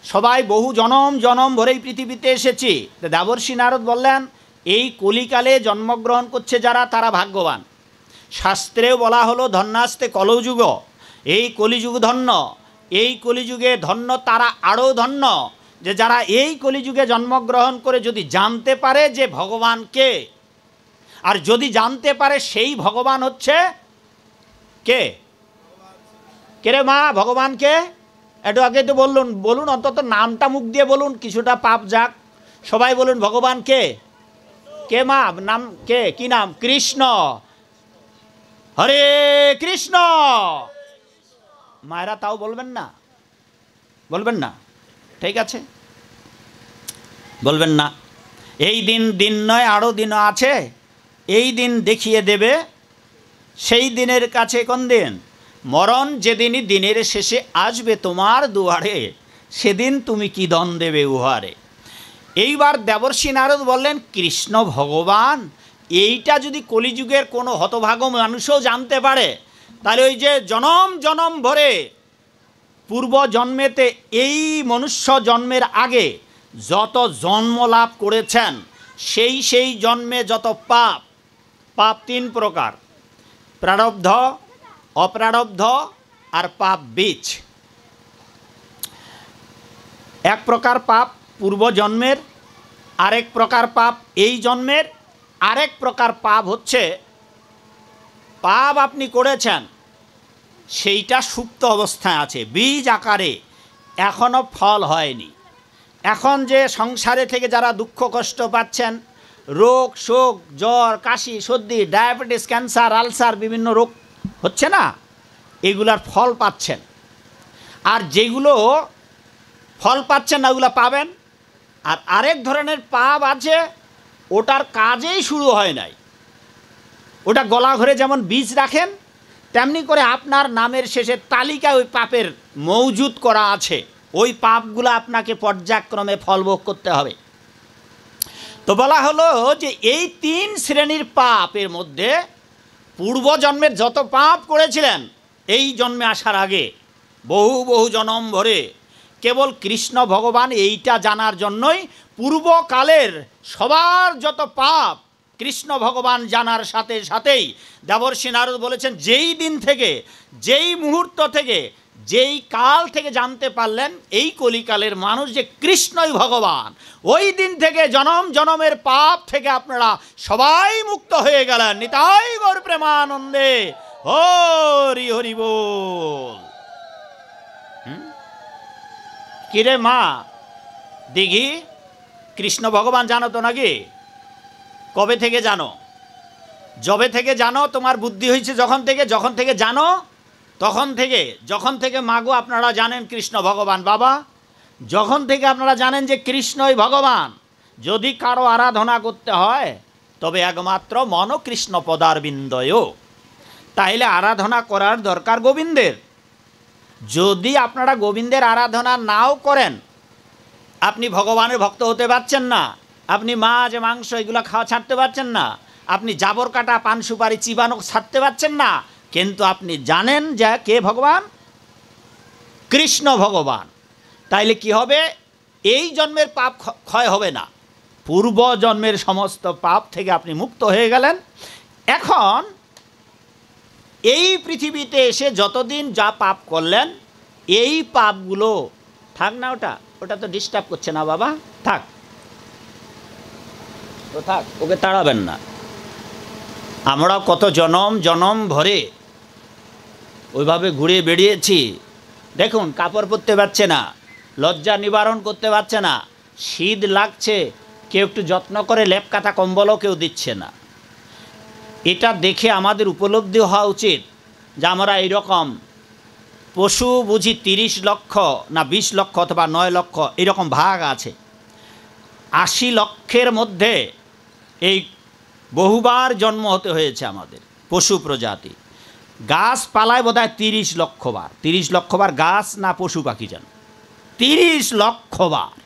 সবাই বহু জনম জনম ভরেই পৃথিবীতে এসেছি। তো দেবর্ষি নারদ বললেন, এই কলিকালে জন্মগ্রহণ করছে যারা, তারা ভাগ্যবান। শাস্ত্রেও বলা হলো ধন্যাস্তে কলযুগ, এই কলিযুগ ধন্য, এই কলিযুগে ধন্য তারা আরও ধন্য, যে যারা এই কলিযুগে জন্মগ্রহণ করে যদি জানতে পারে যে ভগবান কে, আর যদি জানতে পারে সেই ভগবান হচ্ছে কে? কে রে মা, ভগবান কে? একটু আগে তো বলুন, অন্তত নামটা মুখ দিয়ে বলুন, কিছুটা পাপ যাক। সবাই বলুন, ভগবান কে? কে মা? নাম কে? কি নাম? কৃষ্ণ। হরে কৃষ্ণ। মায়েরা তাও বলবেন না? বলবেন না? ঠিক আছে, বলবেন না। এই দিন নয়, আরও দিন আছে, এই দিন দেখিয়ে দেবে সেই দিনের কাছে। কোন দিন? মরণ যেদিনই দিনের শেষে আসবে তোমার দুয়ারে, সেদিন তুমি কি দন দেবে উহারে। এইবার দেবর্ষি নারদ বললেন, কৃষ্ণ ভগবান, এইটা যদি কলিযুগের কোনো হতভাগ্য মানুষও জানতে পারে, তাহলে ওই যে জনম জনম ভরে পূর্ব জন্মেতে এই মনুষ্য জন্মের আগে যত জন্ম লাভ করেছেন, সেই জন্মে যত পাপ 3 প্রকার, প্রারব্ধ, অপ্রারব্ধ আর পাপ বীজ। এক প্রকার পাপ পূর্ব জন্মের, আরেক প্রকার পাপ এই জন্মের, আরেক প্রকার পাপ হচ্ছে পাপ আপনি করেছেন সেইটা সুপ্ত অবস্থায় আছে, বীজ আকারে, এখনো ফল হয়নি। এখন যে সংসারে থেকে যারা দুঃখ কষ্ট পাচ্ছেন, রোগ শোক, জ্বর, কাশি, সর্দি, ডায়াবেটিস, ক্যান্সার, আলসার, বিভিন্ন রোগ হচ্ছে না, এগুলার ফল পাচ্ছেন। আর যেগুলো ফল পাচ্ছেন না ওগুলো পাবেন। আর আরেক ধরনের পাপ আছে, ওটার কাজেই শুরু হয় নাই, ওটা গলা ঘরে যেমন বীজ রাখেন তেমনি করে আপনার নামের শেষে তালিকায় ওই পাপের মজুদ করা আছে। ওই পাপগুলো আপনাকে পর্যায়ক্রমে ফলভোগ করতে হবে। তো বলা হলো যে এই 3 শ্রেণীর পাপের মধ্যে পূর্বজন্মের যত পাপ করেছিলেন এই জন্মে আসার আগে বহু বহু জন্ম ভরে, কেবল কৃষ্ণ ভগবান এইটা জানার জন্যই পূর্বকালের সবার যত পাপ কৃষ্ণ ভগবান জানার সাথে সাথেই দেবর্ষি নারদ বলেছেন, যেই দিন থেকে, যেই মুহূর্ত থেকে, যেই কাল থেকে জানতে পারলেন এই কলিকালের মানুষ যে কৃষ্ণই ভগবান, ওই দিন থেকে জনম জনমের পাপ থেকে আপনারা সবাই মুক্ত হয়ে গেলেন। নিতাই গৌর প্রেমানন্দে হরি হরি বল। কিরে মা দিঘি, কৃষ্ণ ভগবান জানো তো নাকি? কবে থেকে জানো? যবে থেকে জানো, তোমার বুদ্ধি হয়েছে যখন থেকে জানো তখন থেকে, যখন থেকে মাগো আপনারা জানেন কৃষ্ণ ভগবান বাবা, যখন থেকে আপনারা জানেন যে কৃষ্ণই ভগবান, যদি কারো আরাধনা করতে হয় তবে একমাত্র মন কৃষ্ণ পদারবিন্দয়, তাইলে আরাধনা করার দরকার গোবিন্দের। যদি আপনারা গোবিন্দের আরাধনা নাও করেন, আপনি ভগবানের ভক্ত হতে পারছেন না, আপনি মাছ মাংস এগুলো খাওয়া ছাড়তে পারছেন না, আপনি জাবর কাটা পান সুপারি চিবানো ছাড়তে পারছেন না, কিন্তু আপনি জানেন যে কে ভগবান? কৃষ্ণ ভগবান। তাইলে কি হবে? এই জন্মের পাপ ক্ষয় হবে না, পূর্ব জন্মের সমস্ত পাপ থেকে আপনি মুক্ত হয়ে গেলেন। এখন এই পৃথিবীতে এসে যতদিন যা পাপ করলেন এই পাপগুলো থাক না, ওটা তো ডিস্টার্ব করছে না বাবা, থাক তো থাক, ওকে তাড়াবেন না। আমরা কত জনম জনম ভরে ওইভাবে ঘুরে বেরিয়েছি, দেখুন কাপড় পরতে পারছে না, লজ্জা নিবারণ করতে পারছে না, শীত লাগছে, কেউ একটু যত্ন করে লেপ কাঁথা কম্বলও কেউ দিচ্ছে না। এটা দেখে আমাদের উপলব্ধি হওয়া উচিত যে আমরা এইরকম পশু বুঝি 30 লক্ষ না 20 লক্ষ অথবা 9 লক্ষ এরকম ভাগ আছে। 80 লক্ষের মধ্যে এই বহুবার জন্ম হতে হয়েছে আমাদের পশু প্রজাতি। গাছপালায় বোধ হয় 30 লক্ষ বার, 30 লক্ষ বার গাছ না পশু পাখি যেন 30 লক্ষ বার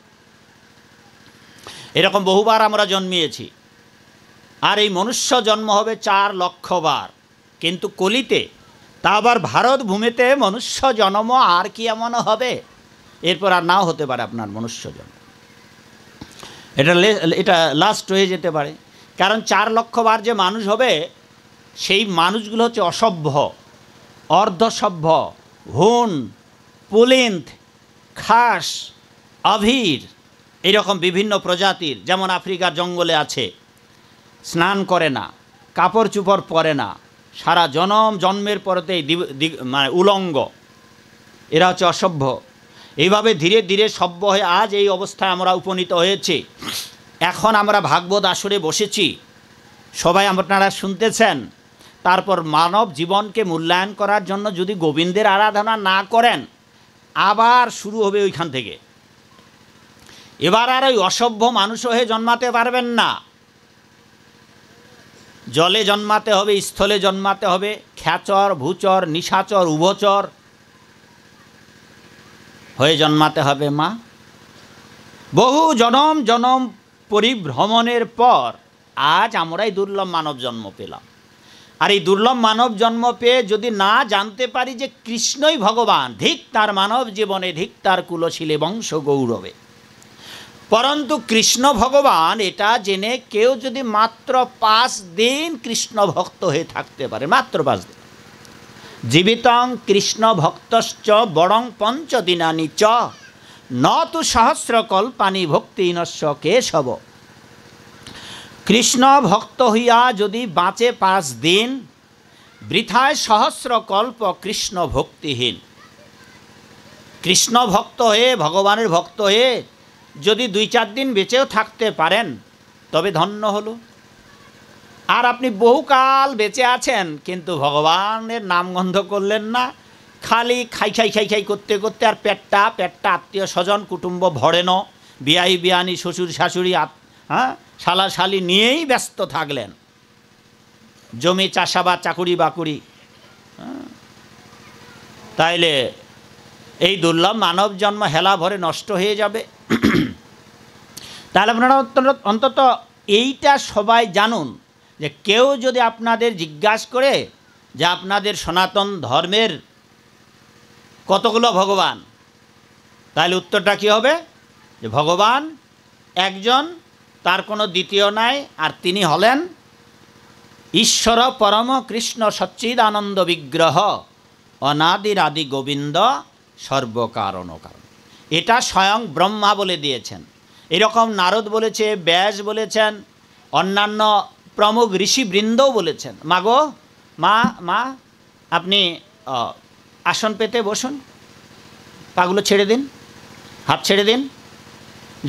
এরকম বহুবার আমরা জন্মিয়েছি। আর এই মনুষ্য জন্ম হবে 4 লক্ষ বার, কিন্তু কলিতে তা আবার ভারত ভূমিতে মনুষ্য জন্ম আর কি এমন হবে? এরপর আর নাও হতে পারে আপনার মনুষ্য জন্ম, এটা লাস্ট হয়ে যেতে পারে। কারণ 4 লক্ষ বার যে মানুষ হবে সেই মানুষগুলো হচ্ছে অসভ্য, অর্ধসভ্য, হুন, পুলিন্থ, খাস, অভির, এরকম বিভিন্ন প্রজাতির। যেমন আফ্রিকার জঙ্গলে আছে, স্নান করে না, কাপড় চুপড় পরে না, সারা জন্মের পরেতেই মানে উলঙ্গ, এরা হচ্ছে অসভ্য। এইভাবে ধীরে ধীরে সভ্য হয়ে আজ এই অবস্থায় আমরা উপনীত হয়েছি। এখন আমরা ভাগবত আসরে বসেছি, সবাই আপনারা শুনতেছেন। তারপর মানব জীবনকে মূল্যায়ন করার জন্য যদি গোবিন্দের আরাধনা না করেন, আবার শুরু হবে ওইখান থেকে। এবার আর ওই অসভ্য মানুষ হয়ে জন্মাতে পারবেন না, জলে জন্মাতে হবে, স্থলে জন্মাতে হবে, খ্যাচর, ভূচর, নিশাচর, উভচর হয়ে জন্মাতে হবে মা। বহু জনম জনম পরিভ্রমণের পর আজ আমরা এই দুর্লভ মানব জন্ম পেলাম। আর এই দুর্লভ মানব জন্ম পেয়ে যদি না জানতে পারি যে কৃষ্ণই ভগবান, ধিক তার মানব জীবনে, ধিক তার কুলশীলে বংশ গৌরবে। পরন্তু কৃষ্ণ ভগবান এটা জেনে কেউ যদি মাত্র 5 দিন কৃষ্ণ ভক্ত হয়ে থাকতে পারে, মাত্র 5 দিন, জীবিতং কৃষ্ণ ভক্তশ্চ বরং 5 দিনানি চ ন তু সহস্রকল্পানি ভক্তিনস্য কেশব। কৃষ্ণ ভক্ত হইয়া যদি বাঁচে 5 দিন, বৃথায় সহস্রকল্প কৃষ্ণ ভক্তিহীন। কৃষ্ণ ভক্ত হয়ে, ভগবানের ভক্ত হয়ে যদি 2-4 দিন বেঁচেও থাকতে পারেন তবে ধন্য হলো। আর আপনি বহুকাল বেঁচে আছেন কিন্তু ভগবানের নামগন্ধ করলেন না, খালি খাই খাই খাই খাই করতে করতে আর পেটটা আত্মীয় স্বজন কুটুম্ব ভরেন, বিয়াই বিয়ানি শ্বশুর শাশুড়ি শালা শালি নিয়েই ব্যস্ত থাকলেন, জমি চাষাবাদ চাকুরি বাকুরি। তাইলে এই দুর্লভ মানব জন্ম হেলা ভরে নষ্ট হয়ে যাবে। তাহলে আপনারা অন্তত এইটা সবাই জানুন যে কেউ যদি আপনাদের জিজ্ঞাসা করে যে আপনাদের সনাতন ধর্মের কতগুলো ভগবান, তাহলে উত্তরটা কী হবে? যে ভগবান একজন, তার কোনো দ্বিতীয় নাই, আর তিনি হলেন ঈশ্বর পরম কৃষ্ণ সচ্চিদানন্দ বিগ্রহ অনাদির আদি গোবিন্দ সর্বকারণ কারণ। এটা স্বয়ং ব্রহ্মা বলে দিয়েছেন, এরকম নারদ বলেছে, ব্যাস বলেছেন, অন্যান্য প্রমুখ ঋষিবৃন্দও বলেছেন। মাগো মা আপনি আসন পেতে বসুন, পাগুলো ছেড়ে দিন, হাত ছেড়ে দিন।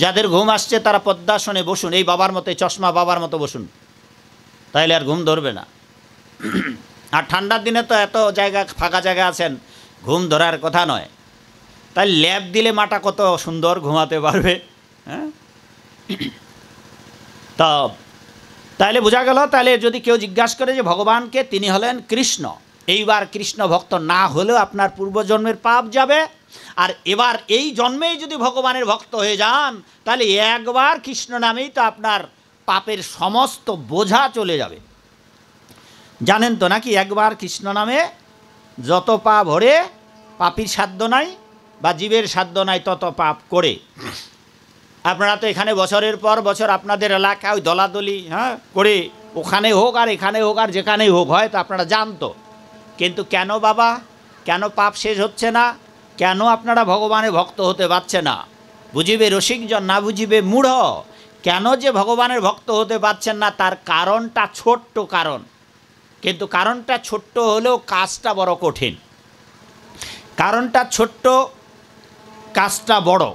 যাদের ঘুম আসছে তারা পদ্মাসনে বসুন, এই বাবার মতো, চশমা বাবার মতো বসুন, তাইলে আর ঘুম ধরবে না। আর ঠান্ডার দিনে তো এত জায়গা ফাঁকা জায়গা আছেন, ঘুম ধরার কথা নয়। তাই ল্যাব দিলে মাটা কত সুন্দর ঘুমাতে পারবে। হ্যাঁ, তো তাইলে বোঝা গেল, তাহলে যদি কেউ জিজ্ঞাসা করে যে ভগবানকে, তিনি হলেন কৃষ্ণ। এইবার কৃষ্ণ ভক্ত না হলেও আপনার পূর্বজন্মের পাপ যাবে, আর এবার এই জন্মেই যদি ভগবানের ভক্ত হয়ে যান তাহলে একবার কৃষ্ণ নামেই তো আপনার পাপের সমস্ত বোঝা চলে যাবে। জানেন তো নাকি, একবার কৃষ্ণ নামে যত পাপ ভরে, পাপীর সাধ্য নাই বা জীবের সাধ্য নাই তত পাপ করে। আপনারা তো এখানে বছরের পর বছর আপনাদের এলাকায় দলাদলি করে, ওখানে হোক আর এখানে হোক আর যেখানেই হোক, হয়তো আপনারা জানতো, কিন্তু কেন বাবা, কেন পাপ শেষ হচ্ছে না? কেন আপনারা ভগবানের ভক্ত হতে পারছে না? বুঝিবে রসিকজন, না বুঝিবে মূঢ়। কেন যে ভগবানের ভক্ত হতে পারছেন না তার কারণটা ছোট্ট কারণ, কিন্তু কারণটা ছোট্ট হলেও কাজটা বড় কঠিন। কারণটা ছোট্ট, কাজটা বড়।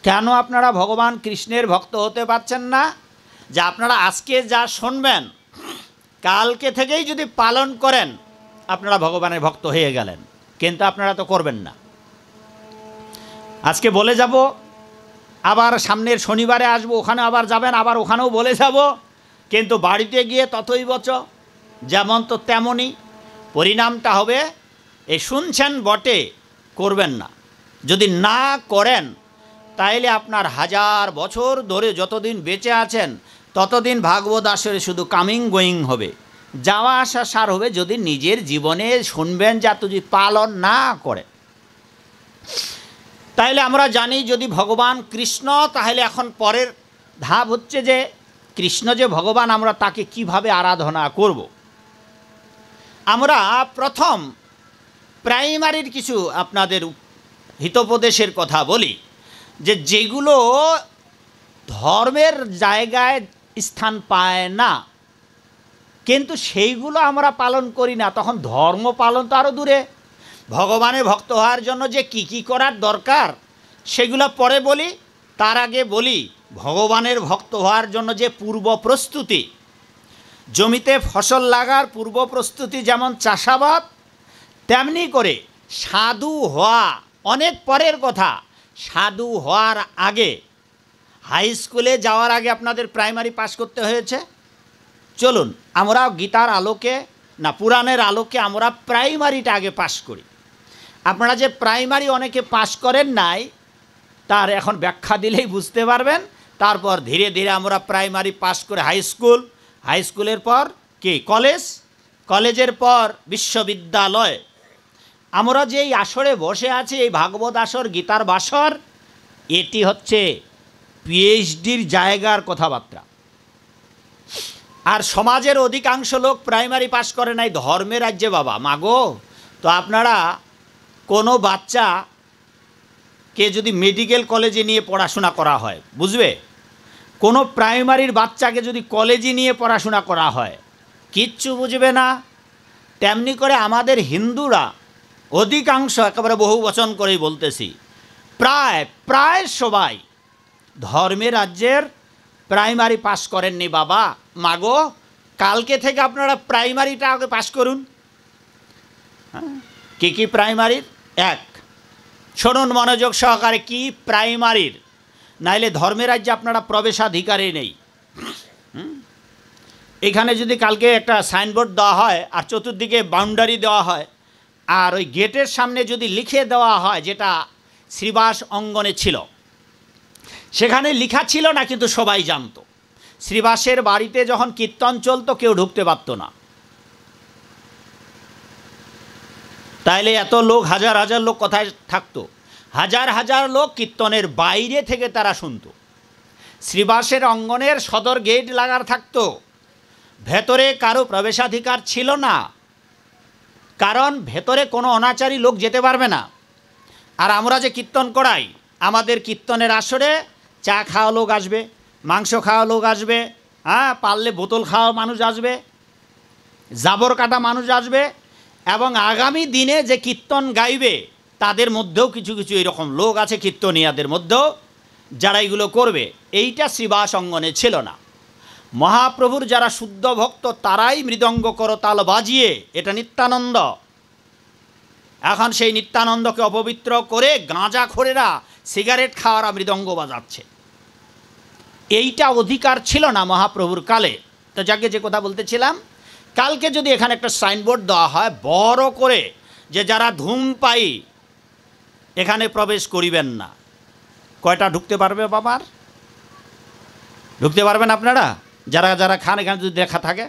কেন আপনারা ভগবান কৃষ্ণের ভক্ত হতে পারছেন না? যে আপনারা আজকে যা শুনবেন কালকে থেকেই যদি পালন করেন আপনারা ভগবানের ভক্ত হয়ে গেলেন, কিন্তু আপনারা তো করবেন না। আজকে বলে যাব, আবার সামনের শনিবারে আসবো, ওখানে আবার যাবেন, আবার ওখানেও বলে যাব, কিন্তু বাড়িতে গিয়ে ততই বচ, যেমন তো তেমনই পরিণামটা হবে। এই শুনছেন বটে, করবেন না। যদি না করেন তাইলে আপনার 1000 বছর ধরে যতদিন বেঁচে আছেন ততদিন ভাগবত আসরে শুধু কামিং গোয়িং হবে, যাওয়া আসা সার হবে, যদি নিজের জীবনে শুনবেন যা যদি পালন না করে। তাইলে আমরা জানি যদি ভগবান কৃষ্ণ, তাহলে এখন পরের ধাপ হচ্ছে যে কৃষ্ণ যে ভগবান, আমরা তাকে কিভাবে আরাধনা করব। আমরা প্রথম প্রাইমারির কিছু আপনাদের হিতোপদেশের কথা বলি, যে যেগুলো ধর্মের জায়গায় স্থান পায় না কিন্তু সেইগুলো আমরা পালন করি না, তখন ধর্ম পালন তো আরও দূরে। ভগবানের ভক্ত হওয়ার জন্য যে কি কি করার দরকার সেগুলো পরে বলি, তার আগে বলি ভগবানের ভক্ত হওয়ার জন্য যে পূর্ব প্রস্তুতি। জমিতে ফসল লাগার পূর্ব প্রস্তুতি যেমন চাষাবাদ, তেমনি করে সাধু হওয়া অনেক পরের কথা। সাধু হওয়ার আগে, হাই স্কুলে যাওয়ার আগে আপনাদের প্রাইমারি পাস করতে হয়েছে। চলুন আমরা গীতার আলোকে না পুরাণের আলোকে আমরা প্রাইমারিটা আগে পাস করি। আপনারা যে প্রাইমারি অনেকে পাস করেন নাই তার এখন ব্যাখ্যা দিলেই বুঝতে পারবেন। তারপর ধীরে ধীরে আমরা প্রাইমারি পাস করে হাই স্কুল, হাই স্কুলের পর কি কলেজ, কলেজের পর বিশ্ববিদ্যালয়। আমরা যে এই আসরে বসে আছি, এই ভাগবত আসর, গীতার বাসর, এটি হচ্ছে পিএইচডির জায়গার কথাবার্তা। আর সমাজের অধিকাংশ লোক প্রাইমারি পাস করে নাই, ধর্মের রাজ্যে বাবা মাগো। তো আপনারা কোনো বাচ্চাকে যদি মেডিকেল কলেজে নিয়ে পড়াশোনা করা হয়, বুঝবে, কোনো প্রাইমারির বাচ্চাকে যদি কলেজে নিয়ে পড়াশোনা করা হয় কিচ্ছু বুঝবে না। তেমনি করে আমাদের হিন্দুরা অধিকাংশ, একেবারে বহু বচন করেই বলতেছি, প্রায় সবাই ধর্মে রাজ্যের প্রাইমারি পাস করেননি বাবা, মাগো কালকে থেকে আপনারা প্রাইমারিটা আগে পাস করুন। হ্যাঁ, কী কী প্রাইমারির? এক, শুনুন মনোযোগ সহকারে, কি প্রাইমারির, নাইলে ধর্মের রাজ্যে আপনারা প্রবেশাধিকারই নেই। এখানে যদি কালকে একটা সাইনবোর্ড দেওয়া হয় আর চতুর্দিকে বাউন্ডারি দেওয়া হয় আর ওই গেটের সামনে যদি লিখে দেওয়া হয়, যেটা শ্রীবাস অঙ্গনে ছিল, সেখানে লেখা ছিল না কিন্তু সবাই জানতো, শ্রীবাসের বাড়িতে যখন কীর্তন চলতো কেউ ঢুকতে পারত না, তাইলে এত লোক, হাজার হাজার লোক কোথায় থাকতো? হাজার হাজার লোক কীর্তনের বাইরে থেকে তারা শুনতো। শ্রীবাসের অঙ্গনের সদর গেট লাগার থাকতো, ভেতরে কারো প্রবেশাধিকার ছিল না, কারণ ভেতরে কোনো অনাচারী লোক যেতে পারবে না। আর আমরা যে কীর্তন করাই, আমাদের কীর্তনের আসরে চা খাওয়া লোক আসবে, মাংস খাওয়া লোক আসবে, হ্যাঁ, পারলে বোতল খাওয়া মানুষ আসবে, জাবর কাটা মানুষ আসবে, এবং আগামী দিনে যে কীর্তন গাইবে তাদের মধ্যেও কিছু কিছু এরকম লোক আছে কীর্তনিয়াদের মধ্যেও যারা এগুলো করবে। এইটা শ্রীবাস অঙ্গনে ছিল না। মহাপ্রভুর যারা শুদ্ধ ভক্ত তারাই মৃদঙ্গ করতাল বাজিয়ে, এটা নিত্যানন্দ। এখন সেই নিত্যানন্দকে অপবিত্র করে গাঁজাখোরেরা, সিগারেট খাওয়ারা মৃদঙ্গ বাজাচ্ছে। এইটা অধিকার ছিল না মহাপ্রভুর কালে। তো যাকে যে কথা বলতেছিলাম, কালকে যদি এখানে একটা সাইনবোর্ড দেওয়া হয় বড় করে যে যারা ধূমপায়ী এখানে প্রবেশ করিবেন না, কয়টা ঢুকতে পারবে বাবার? ঢুকতে পারবেন আপনারা যারা যারা খান, এখানে যদি দেখা থাকে।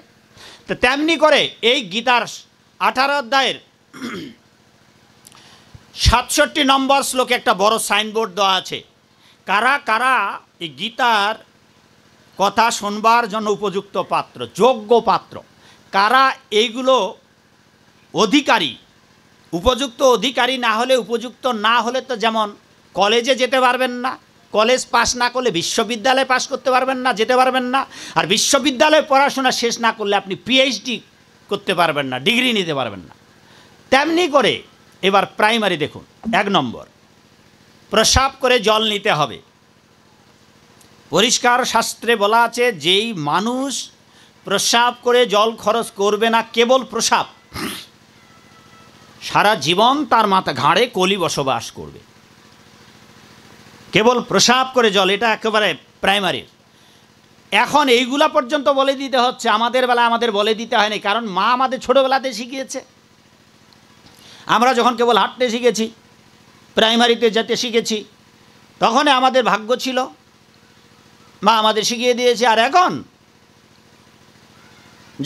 তো তেমনি করে এই গীতার 18 অধ্যায়ের 67 নম্বর শ্লোকে একটা বড় সাইনবোর্ড দেওয়া আছে, কারা কারা এই গীতার কথা শুনবার জন্য উপযুক্ত পাত্র, যোগ্য পাত্র, কারা এইগুলো অধিকারী। উপযুক্ত অধিকারী না হলে, উপযুক্ত না হলে তো যেমন কলেজে যেতে পারবেন না, কলেজ পাস না করলে বিশ্ববিদ্যালয়ে পাস করতে পারবেন না, যেতে পারবেন না, আর বিশ্ববিদ্যালয়ে পড়াশোনা শেষ না করলে আপনি পিএইচডি করতে পারবেন না, ডিগ্রি নিতে পারবেন না। তেমনি করে এবার প্রাইমারি দেখুন, 1 নম্বর, প্রস্রাব করে জল নিতে হবে। পরিষ্কার শাস্ত্রে বলা আছে, যেই মানুষ প্রস্রাব করে জল খরচ করবে না, কেবল প্রস্রাব, সারা জীবন তার মাথা ঘাড়ে কলি বসবাস করবে। কেবল প্রস্রাব করে জল, এটা একেবারে প্রাইমারির। এখন এইগুলা পর্যন্ত বলে দিতে হচ্ছে, আমাদের বেলা আমাদের বলে দিতে হয়নি, কারণ মা আমাদের ছোটোবেলাতে শিখিয়েছে। আমরা যখন কেবল হাঁটতে শিখেছি, প্রাইমারিতে যেতে শিখেছি, তখনই আমাদের ভাগ্য ছিল, মা আমাদের শিখিয়ে দিয়েছে। আর এখন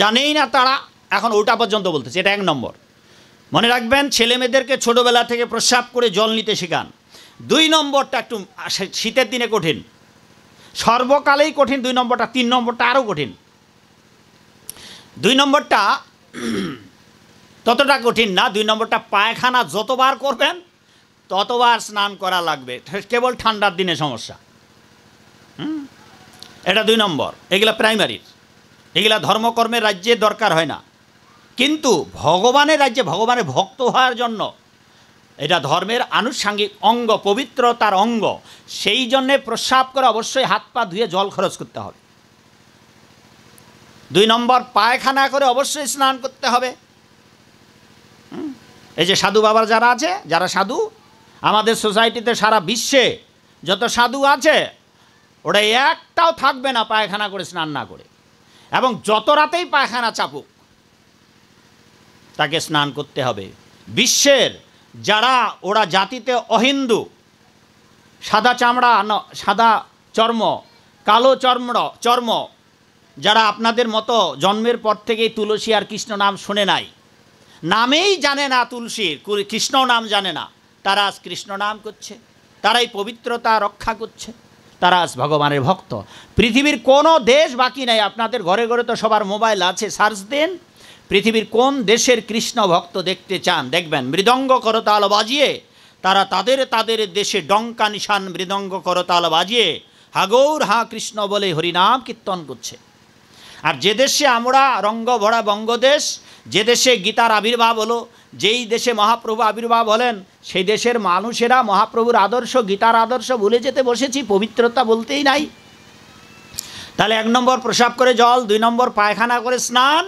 জানেই না তারা, এখন ওটা পর্যন্ত বলতেছে। এটা 1 নম্বর। মনে রাখবেন, ছেলে মেয়েদেরকে ছোটোবেলা থেকে প্রস্রাব করে জল নিতে শেখান। 2 নম্বরটা একটু শীতের দিনে কঠিন, সর্বকালেই কঠিন 2 নম্বরটা। 3 নম্বরটা আরও কঠিন। 2 নম্বরটা ততটা কঠিন না। 2 নম্বরটা, পায়খানা যতবার করবেন ততবার স্নান করা লাগবে, কেবল ঠান্ডার দিনে সমস্যা। এটা 2 নম্বর। এগুলা প্রাইমারির, এগুলা ধর্মকর্মের রাজ্যে দরকার হয় না, কিন্তু ভগবানের রাজ্যে ভগবানের ভক্ত হওয়ার জন্য এটা ধর্মের আনুষঙ্গিক অঙ্গ, পবিত্রতার অঙ্গ। সেই জন্যে প্রস্রাব করে অবশ্যই হাত পা ধুয়ে জল খরচ করতে হবে। 2 নম্বর, পায়খানা করে অবশ্যই স্নান করতে হবে। এই যে সাধু বাবার যারা আছে, যারা সাধু আমাদের সোসাইটিতে, সারা বিশ্বে যত সাধু আছে, ওটা একটাও থাকবে না পায়খানা করে স্নান না করে। এবং যত রাতেই পায়খানা চাপুক তাকে স্নান করতে হবে। বিশ্বের যারা ওরা জাতিতে অহিন্দু, সাদা চামড়া, সাদা চর্ম, কালো চর্ম, যারা আপনাদের মতো জন্মের পর থেকেই তুলসী আর কৃষ্ণ নাম শুনে নাই, নামেই জানে না তুলসীর, কৃষ্ণ নাম জানে না, তারা আজ কৃষ্ণ নাম করছে, তারাই পবিত্রতা রক্ষা করছে, তারা আজ ভগবানের ভক্ত। পৃথিবীর কোনো দেশ বাকি নাই। আপনাদের ঘরে ঘরে তো সবার মোবাইল আছে, সার্চ দেন, পৃথিবীর কোন দেশের কৃষ্ণ ভক্ত দেখতে চান, দেখবেন মৃদঙ্গ করতাল বাজিয়ে তারা তাদের দেশে ডঙ্কা নিশান মৃদঙ্গ করতাল বাজিয়ে হাগৌর হা কৃষ্ণ বলে হরিনাম কীর্তন করছে। আর যে দেশে আমরা রঙ্গ ভরা বঙ্গদেশ, যে দেশে গীতার আবির্ভাব হলো, যেই দেশে মহাপ্রভু আবির্ভাব হলেন, সেই দেশের মানুষেরা মহাপ্রভুর আদর্শ, গীতার আদর্শ ভুলে যেতে বসেছি, পবিত্রতা বলতেই নাই। তাহলে 1 নম্বর প্রসাব করে জল, 2 নম্বর পায়খানা করে স্নান,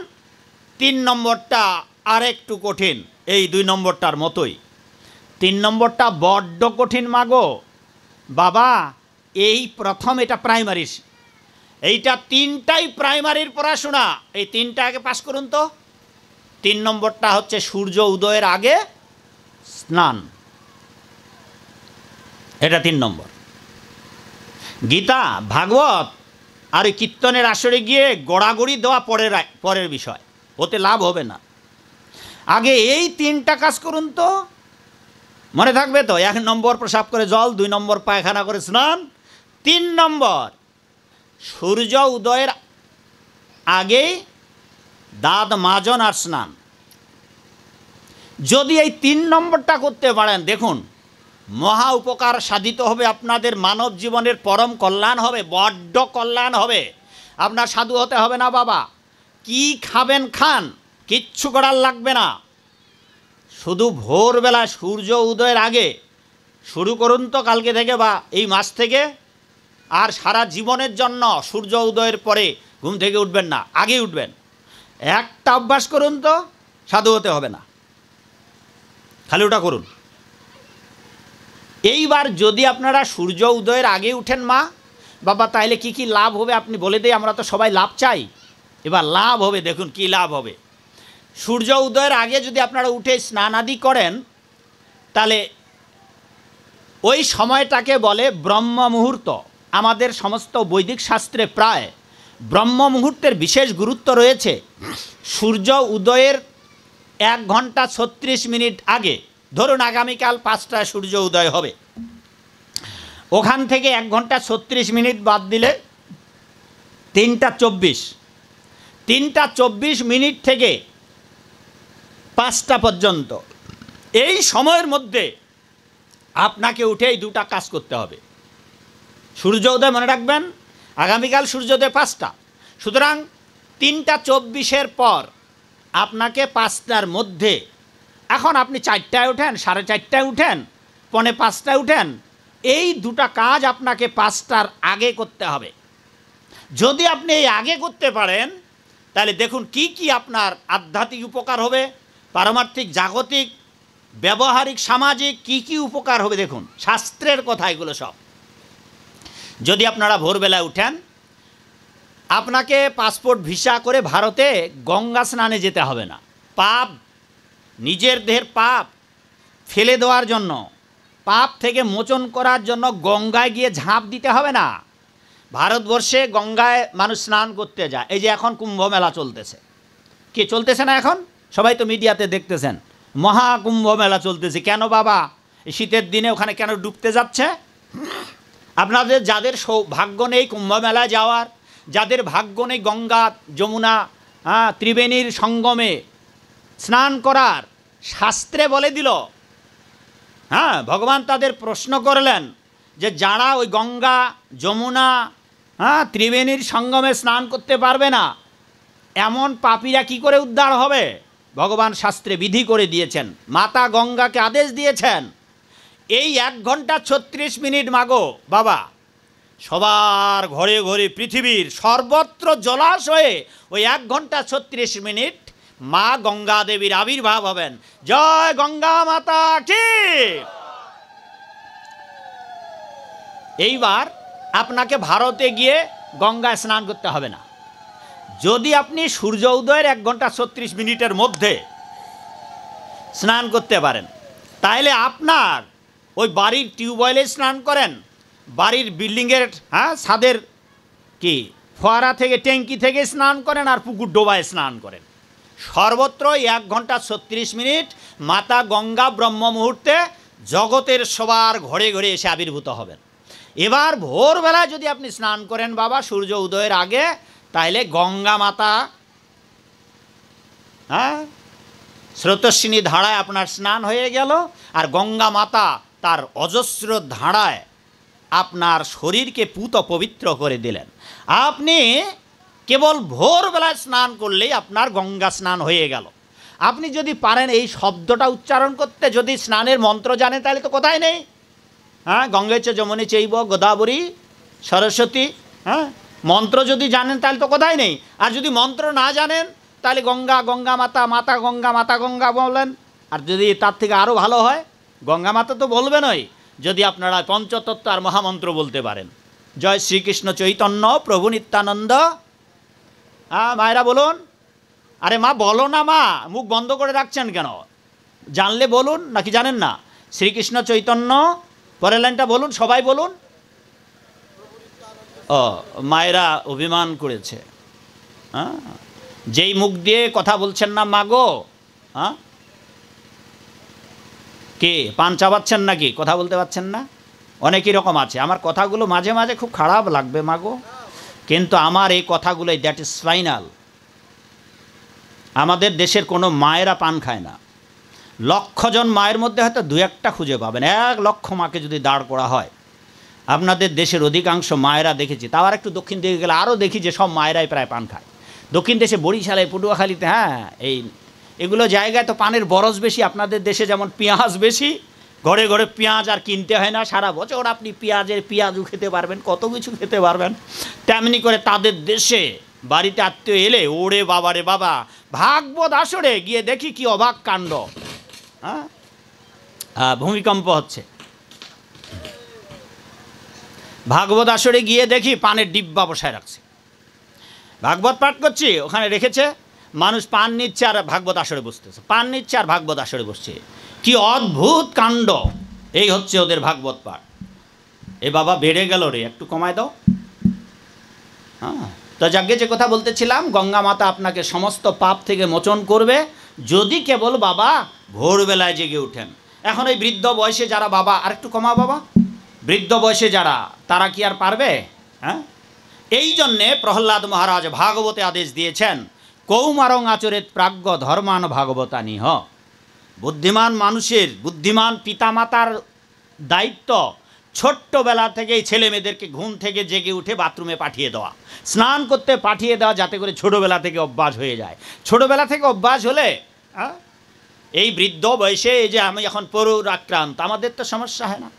3 নম্বরটা আর একটু কঠিন, এই 2 নম্বরটার মতোই। 3 নম্বরটা বড্ড কঠিন মাগো বাবা, এই প্রথম, এটা প্রাইমারি, এইটা 3টাই প্রাইমারির পড়াশোনা, এই 3টা আগে পাস করুন তো। 3 নম্বরটা হচ্ছে সূর্য উদয়ের আগে স্নান, এটা 3 নম্বর। গীতা, ভাগবত আর ওই কীর্তনের আসরে গিয়ে গড়াগড়ি দেওয়া পরের বিষয়, ওতে লাভ হবে না। আগে এই 3টা কাজ করুন তো, মনে থাকবে তো? 1 নম্বর প্রসাব করে জল, 2 নম্বর পায়খানা করে স্নান, 3 নম্বর সূর্য উদয়ের আগেই দাঁত মাজন আর স্নান। যদি এই 3 নম্বরটা করতে পারেন, দেখুন মহা উপকার সাধিত হবে, আপনাদের মানব জীবনের পরম কল্যাণ হবে, বড্ড কল্যাণ হবে। আপনার সাধু হতে হবে না বাবা, কি খাবেন খান, কিচ্ছু করার লাগবে না। শুধু ভোরবেলা সূর্য উদয়ের আগে শুরু করুন তো, কালকে থেকে বা এই মাস থেকে, আর সারা জীবনের জন্য সূর্য উদয়ের পরে ঘুম থেকে উঠবেন না, আগে উঠবেন। একটা অভ্যাস করুন তো, সাধু হতে হবে না, খালি ওটা করুন। এইবার যদি আপনারা সূর্য উদয়ের আগে উঠেন মা বাবা, তাহলে কি কি লাভ হবে আপনি বলে দেই, আমরা তো সবাই লাভ চাই। এবার লাভ হবে, দেখুন কি লাভ হবে। সূর্য উদয়ের আগে যদি আপনারা উঠে স্নান আদি করেন, তাহলে ওই সময়টাকে বলে ব্রহ্ম মুহূর্ত। আমাদের সমস্ত বৈদিক শাস্ত্রে প্রায় ব্রহ্ম মুহূর্তের বিশেষ গুরুত্ব রয়েছে। সূর্য উদয়ের 1 ঘন্টা 36 মিনিট আগে, ধরুন আগামীকাল 5টায় সূর্য উদয় হবে, ওখান থেকে 1 ঘন্টা 36 মিনিট বাদ দিলে 3টা 24, 3টা 24 মিনিট থেকে 5টা পর্যন্ত, এই সময়ের মধ্যে আপনাকে উঠে এই 2টা কাজ করতে হবে। সূর্য উদয় মনে রাখবেন, আগামীকাল সূর্যোদয় 5টা, সুতরাং 3টা 24-এর পর আপনাকে 5টার মধ্যে, এখন আপনি 4টায় উঠেন, 4:30টায় উঠেন, 4:45টায় উঠেন, এই 2টা কাজ আপনাকে 5টার আগে করতে হবে। যদি আপনি এই আগে করতে পারেন, তাহলে দেখুন কি কি আপনার আধ্যাত্মিক উপকার হবে, পারমার্থিক, জাগতিক, ব্যবহারিক, সামাজিক কি কি উপকার হবে। দেখুন শাস্ত্রের কথা এগুলো সব। যদি আপনারা ভোরবেলায় উঠেন, আপনাকে পাসপোর্ট ভিসা করে ভারতে গঙ্গা স্নানে যেতে হবে না। পাপ, নিজের দেহের পাপ ফেলে দেওয়ার জন্য, পাপ থেকে মোচন করার জন্য গঙ্গায় গিয়ে ঝাঁপ দিতে হবে না। ভারতবর্ষে গঙ্গায় মানুষ স্নান করতে যায়। এই যে এখন কুম্ভ মেলা চলতেছে, কি চলতেছে না? এখন সবাই তো মিডিয়াতে দেখতেছেন, মহাকুম্ভ মেলা চলতেছে। কেন বাবা, এই শীতের দিনে ওখানে কেন ডুবতে যাচ্ছে? আপনাদের যাদের সৌভাগ্য নেই কুম্ভ মেলায় যাওয়ার, যাদের ভাগ্য নেই গঙ্গা, যমুনা, ত্রিবেণীর সঙ্গমে স্নান করার, শাস্ত্রে বলে দিল, ভগবান তাদের প্রশ্ন করলেন যে যারা ওই গঙ্গা, যমুনা, ত্রিবেণীর সঙ্গমে স্নান করতে পারবে না, এমন পাপীরা কি করে উদ্ধার হবে? ভগবান শাস্ত্রে বিধি করে দিয়েছেন, মাতা গঙ্গাকে আদেশ দিয়েছেন, এই 1 ঘন্টা 36 মিনিট মাগো বাবা, সবার ঘরে ঘরে পৃথিবীর সর্বত্র জলাশয়ে ওই 1 ঘন্টা 36 মিনিট মা গঙ্গা দেবীর আবির্ভাব হবেন। জয় গঙ্গা মাতা কি। এইবার আপনাকে ভারতে গিয়ে গঙ্গায় স্নান করতে হবে না। যদি আপনি সূর্য উদয়ের 1 ঘন্টা 36 মিনিটের মধ্যে স্নান করতে পারেন, তাহলে আপনার ওই বাড়ির টিউবওয়েলে স্নান করেন, বাড়ির বিল্ডিংয়ের ছাদের কি ফোয়ারা থেকে, ট্যাঙ্কি থেকে স্নান করেন, আর পুকুর ডোবায় স্নান করেন, সর্বত্রই 1 ঘন্টা 36 মিনিট মাতা গঙ্গা ব্রহ্ম মুহূর্তে জগতের সবার ঘরে ঘরে এসে আবির্ভূত হবেন। এবার ভোরবেলায় যদি আপনি স্নান করেন বাবা সূর্য উদয়ের আগে, তাহলে গঙ্গা মাতা স্রোতস্বিনী ধারায় আপনার স্নান হয়ে গেল, আর গঙ্গা মাতা তার অজস্র ধারায় আপনার শরীরকে পুত পবিত্র করে দিলেন। আপনি কেবল ভোরবেলায় স্নান করলেই আপনার গঙ্গা স্নান হয়ে গেল। আপনি যদি পারেন এই শব্দটা উচ্চারণ করতে, যদি স্নানের মন্ত্র জানেন তাহলে তো কোথায় নেই। হ্যাঁ, গঙ্গে চ যমুনে চৈব গোদাবরী সরস্বতী, হ্যাঁ, মন্ত্র যদি জানেন তাহলে তো কোথায় নেই। আর যদি মন্ত্র না জানেন তাহলে গঙ্গা গঙ্গা মাতা, মাতা গঙ্গা, মাতা গঙ্গা বলেন। আর যদি তার থেকে আরও ভালো হয়, গঙ্গা মাতা তো বলবেনই, যদি আপনারা পঞ্চতত্ত্ব আর মহামন্ত্র বলতে পারেন, জয় শ্রীকৃষ্ণ চৈতন্য প্রভু নিত্যানন্দ। হ্যাঁ মায়েরা বলুন। আরে মা বলো না, মা মুখ বন্ধ করে রাখছেন কেন? জানলে বলুন, নাকি জানেন না? শ্রীকৃষ্ণ চৈতন্য, পরের লাইনটা বলুন, সবাই বলুন। ও মায়েরা অভিমান করেছে। হ্যাঁ, যেই মুখ দিয়ে কথা বলছেন না মা গো, হ্যাঁ কে পান চাবাচ্ছেন নাকি, কথা বলতে পারছেন না? অনেকই রকম আছে। আমার কথাগুলো মাঝে মাঝে খুব খারাপ লাগবে মা গো, কিন্তু আমার এই কথাগুলোই দ্যাট ইজ ফাইনাল। আমাদের দেশের কোনো মায়েরা পান খায় না। 1,00,000 জন মায়ের মধ্যে হয়তো 2-1টা খুঁজে পাবেন। 1,00,000 মাকে যদি দাঁড় করা হয়, আপনাদের দেশের অধিকাংশ মায়েরা দেখেছি, তাও আর একটু দক্ষিণ দিকে গেলে আরও দেখি যে সব মায়েরাই প্রায় পান খায়। দক্ষিণ দেশে বরিশালে, পটুয়াখালীতে, হ্যাঁ এগুলো জায়গায় তো পানের বরজ বেশি। আপনাদের দেশে যেমন পেঁয়াজ বেশি, ঘরে ঘরে পেঁয়াজ আর কিনতে হয় না, সারা বছর আপনি পেঁয়াজও খেতে পারবেন, কত কিছু খেতে পারবেন। তেমনি করে তাদের দেশে বাড়িতে আত্মীয় এলে ওরে বাবা রে বাবা, ভাগবত আসরে গিয়ে দেখি কি অবাক কাণ্ড। হ্যাঁ, ভূমিকম্প হচ্ছে। ভাগবত আসরে গিয়ে দেখি পানের ডিব্বা বসায় রাখছে, ভাগবত পাঠ করছি, ওখানে রেখেছে, মানুষ পান নিচ্ছে আর ভাগবত আসরে বসতেছে, পান নিচ্ছে আর ভাগবত আসরে বসছে। কি অদ্ভুত কাণ্ড! এই হচ্ছে ওদের ভাগবত পাঠ। এ বাবা বেড়ে গেল রে, একটু কমায় দাও। হ্যাঁ, তো যাকে যে কথা বলতেছিলাম, গঙ্গা মাতা আপনাকে সমস্ত পাপ থেকে মোচন করবে যদি কেবল বাবা ভোরবেলায় জেগে উঠেন। এখন এই বৃদ্ধ বয়সে যারা, বাবা আর একটু কমা বাবা, বৃদ্ধ বয়সে যারা, তারা কি আর পারবে? হ্যাঁ, এই জন্যে প্রহ্লাদ মহারাজ ভাগবতে আদেশ দিয়েছেন, কৌমারং আচরেত প্রাজ্ঞ ধর্মান ভাগবতানিহ। বুদ্ধিমান মানুষের, বুদ্ধিমান পিতামাতার দায়িত্ব ছোট্টবেলা থেকেই ছেলে মেয়েদেরকে ঘুম থেকে জেগে উঠে বাথরুমে পাঠিয়ে দেওয়া, স্নান করতে পাঠিয়ে দেওয়া, যাতে করে ছোটোবেলা থেকে অভ্যাস হয়ে যায়। ছোটোবেলা থেকে অভ্যাস হলে এই বৃদ্ধ বয়সে, এই যে আমি এখন পরুর আক্রান্ত, আমাদের তো সমস্যা হয় না।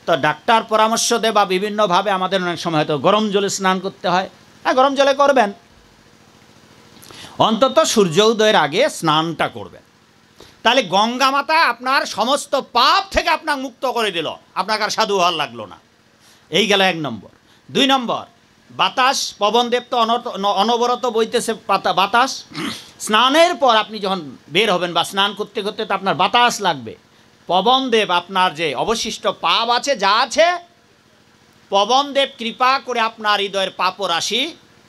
তো ডাক্তার পরামর্শ দেয় বা বিভিন্নভাবে আমাদের অনেক সময় হয়তো গরম জলে স্নান করতে হয়। হ্যাঁ, গরম জলে করবেন, অন্তত সূর্য উদয়ের আগে স্নানটা করবেন। তাহলে গঙ্গা মাতা আপনার সমস্ত পাপ থেকে আপনার মুক্ত করে দিল, আপনাকে আর সাধু হওয়ার লাগলো না। এই গেল 1 নম্বর। 2 নম্বর, বাতাস, পবনদেব তো অনবরত বইতেছে বাতাস। স্নানের পর আপনি যখন বের হবেন বা স্নান করতে করতে তো আপনার বাতাস লাগবে। পবনদেব আপনার যে অবশিষ্ট পাপ আছে, যা আছে, পবনদেব কৃপা করে আপনার হৃদয়ের পাপ রাশি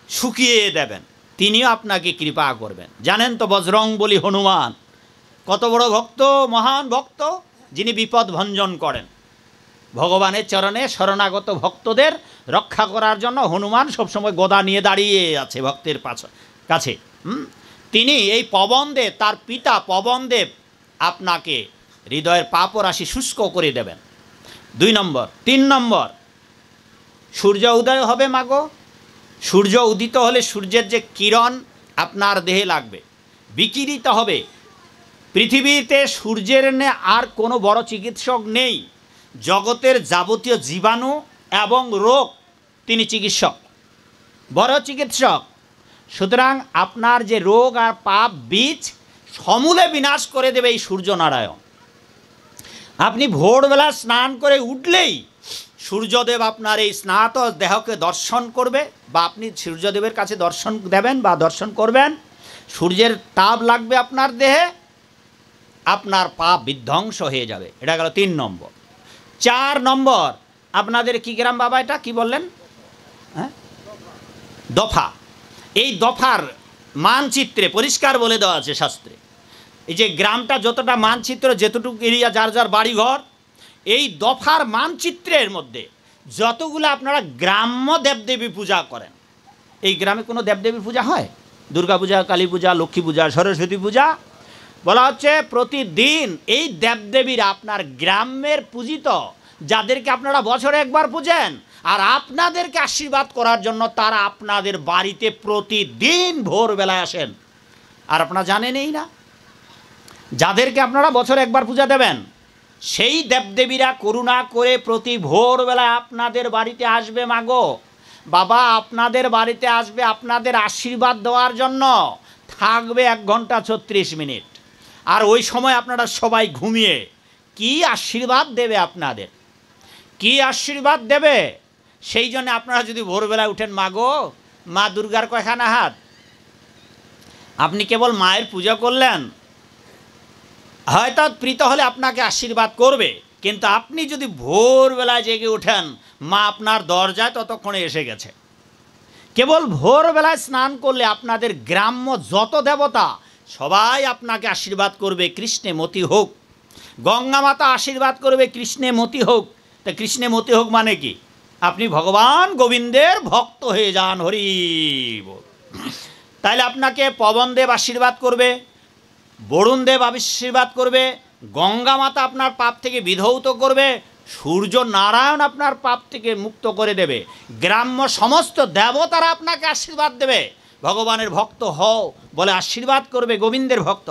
শুকিয়ে দেবেন, তিনিও আপনাকে কৃপা করবেন। জানেন তো বজরংবলী হনুমান কত বড় ভক্ত, মহান ভক্ত, যিনি বিপদ ভঞ্জন করেন। ভগবানের চরণে শরণাগত ভক্তদের রক্ষা করার জন্য হনুমান সবসময় গদা নিয়ে দাঁড়িয়ে আছে ভক্তের কাছে। তিনি এই পবনদেব, তার পিতা পবনদেব আপনাকে হৃদয়ের পাপ রাশি শুষ্ক করে দেবেন। 2 নম্বর। 3 নম্বর, সূর্য উদয় হবে মাগো। সূর্য উদিত হলে সূর্যের যে কিরণ আপনার দেহে লাগবে, বিকিরিত হবে। পৃথিবীতে সূর্যের আর কোনো বড় চিকিৎসক নেই। জগতের যাবতীয় জীবাণু এবং রোগ তিনি চিকিৎসক, বড় চিকিৎসক। সুতরাং আপনার যে রোগ আর পাপ বীজ সমূলে বিনাশ করে দেবে এই সূর্যনারায়ণ। আপনি ভোরবেলা স্নান করে উঠলেই সূর্যদেব আপনার এই স্নাত দেহকে দর্শন করবে, বা আপনি সূর্যদেবের কাছে দর্শন দেবেন বা দর্শন করবেন। সূর্যের তাপ লাগবে আপনার দেহে, আপনার পাপ বিধ্বংস হয়ে যাবে। এটা গেল 3 নম্বর। 4 নম্বর, আপনাদের কি গ্রাম বাবা, এটা কি বললেন? হ্যাঁ, দফা। এই দফার মানচিত্রে পরিষ্কার বলে দেওয়া আছে শাস্ত্রে, এই যে গ্রামটা যতটা মানচিত্র, যেতটুকু এরিয়া যার যার বাড়িঘর, এই দফার মানচিত্রের মধ্যে যতগুলো আপনারা গ্রাম্য দেবদেবী পূজা করেন, এই গ্রামে কোনো দেবদেবীর পূজা হয়? দুর্গা পূজা, কালী পূজা, লক্ষ্মী পূজা, সরস্বতী পূজা, বলা হচ্ছে প্রতিদিন এই দেবদেবীরা আপনার গ্রামের পূজিত, যাদেরকে আপনারা বছরে একবার পূজেন, আর আপনাদেরকে আশীর্বাদ করার জন্য তারা আপনাদের বাড়িতে প্রতিদিন ভোরবেলায় আসেন। আর আপনারা জানেনই না, যাদেরকে আপনারা বছরে একবার পূজা দেবেন, সেই দেবদেবীরা করুণা করে প্রতি ভোরবেলায় আপনাদের বাড়িতে আসবে। মাগো বাবা আপনাদের বাড়িতে আসবে আপনাদের আশীর্বাদ দেওয়ার জন্য, থাকবে 1 ঘন্টা 36 মিনিট। আর ওই সময় আপনারা সবাই ঘুমিয়ে কি আশীর্বাদ দেবে আপনাদের, কি আশীর্বাদ দেবে। সেই জন্য আপনারা যদি ভোরবেলায় উঠেন, মাগো মা দুর্গার কয়খানা হাত, আপনি কেবল মায়ের পূজা করলেন, হয়তো প্রীত হলে আপনাকে আশীর্বাদ করবে। কিন্তু আপনি যদি ভোরবেলায় জেগে ওঠেন, মা আপনার দরজায় ততক্ষণে এসে গেছে। কেবল ভোরবেলায় স্নান করলে আপনাদের গ্রাম্য যত দেবতা সবাই আপনাকে আশীর্বাদ করবে, কৃষ্ণে মতি হোক। গঙ্গা মাতা আশীর্বাদ করবে, কৃষ্ণে মতি হোক। তা কৃষ্ণে মতি হোক মানে কি? আপনি ভগবান গোবিন্দের ভক্ত হয়ে যান, হরি বল। তাইলে আপনাকে পবনদেব আশীর্বাদ করবে, বরুণদেব আশীর্বাদ করবে, গঙ্গা মাতা আপনার পাপ থেকে বিধৌত করবে, সূর্য নারায়ণ আপনার পাপ থেকে মুক্ত করে দেবে, গ্রাম্য সমস্ত দেবতারা আপনাকে আশীর্বাদ দেবে। ভগবানের ভক্ত হও বলে আশীর্বাদ করবে, গোবিন্দের ভক্ত।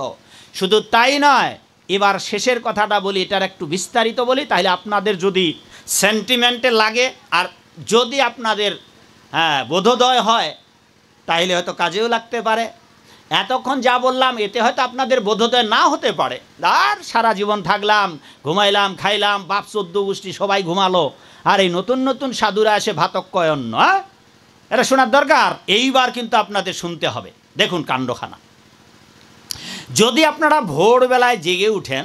শুধু তাই নয়, এবার শেষের কথাটা বলি, এটার একটু বিস্তারিত বলি, তাহলে আপনাদের যদি সেন্টিমেন্টে লাগে আর যদি আপনাদের বোধোদয় হয় তাহলে হয়তো কাজেও লাগতে পারে। এতক্ষণ যা বললাম এতে হয়তো আপনাদের বোধোদয় না হতে পারে, আর সারা জীবন থাকলাম, ঘুমাইলাম, খাইলাম, বাপ 14 গোষ্ঠী সবাই ঘুমালো, আর এই নতুন নতুন সাধুরা এসে ভাতক্কয় অন্ন, এটা শোনার দরকার। এইবার কিন্তু আপনাদের শুনতে হবে। দেখুন কাণ্ডখানা। যদি আপনারা ভোরবেলায় জেগে উঠেন,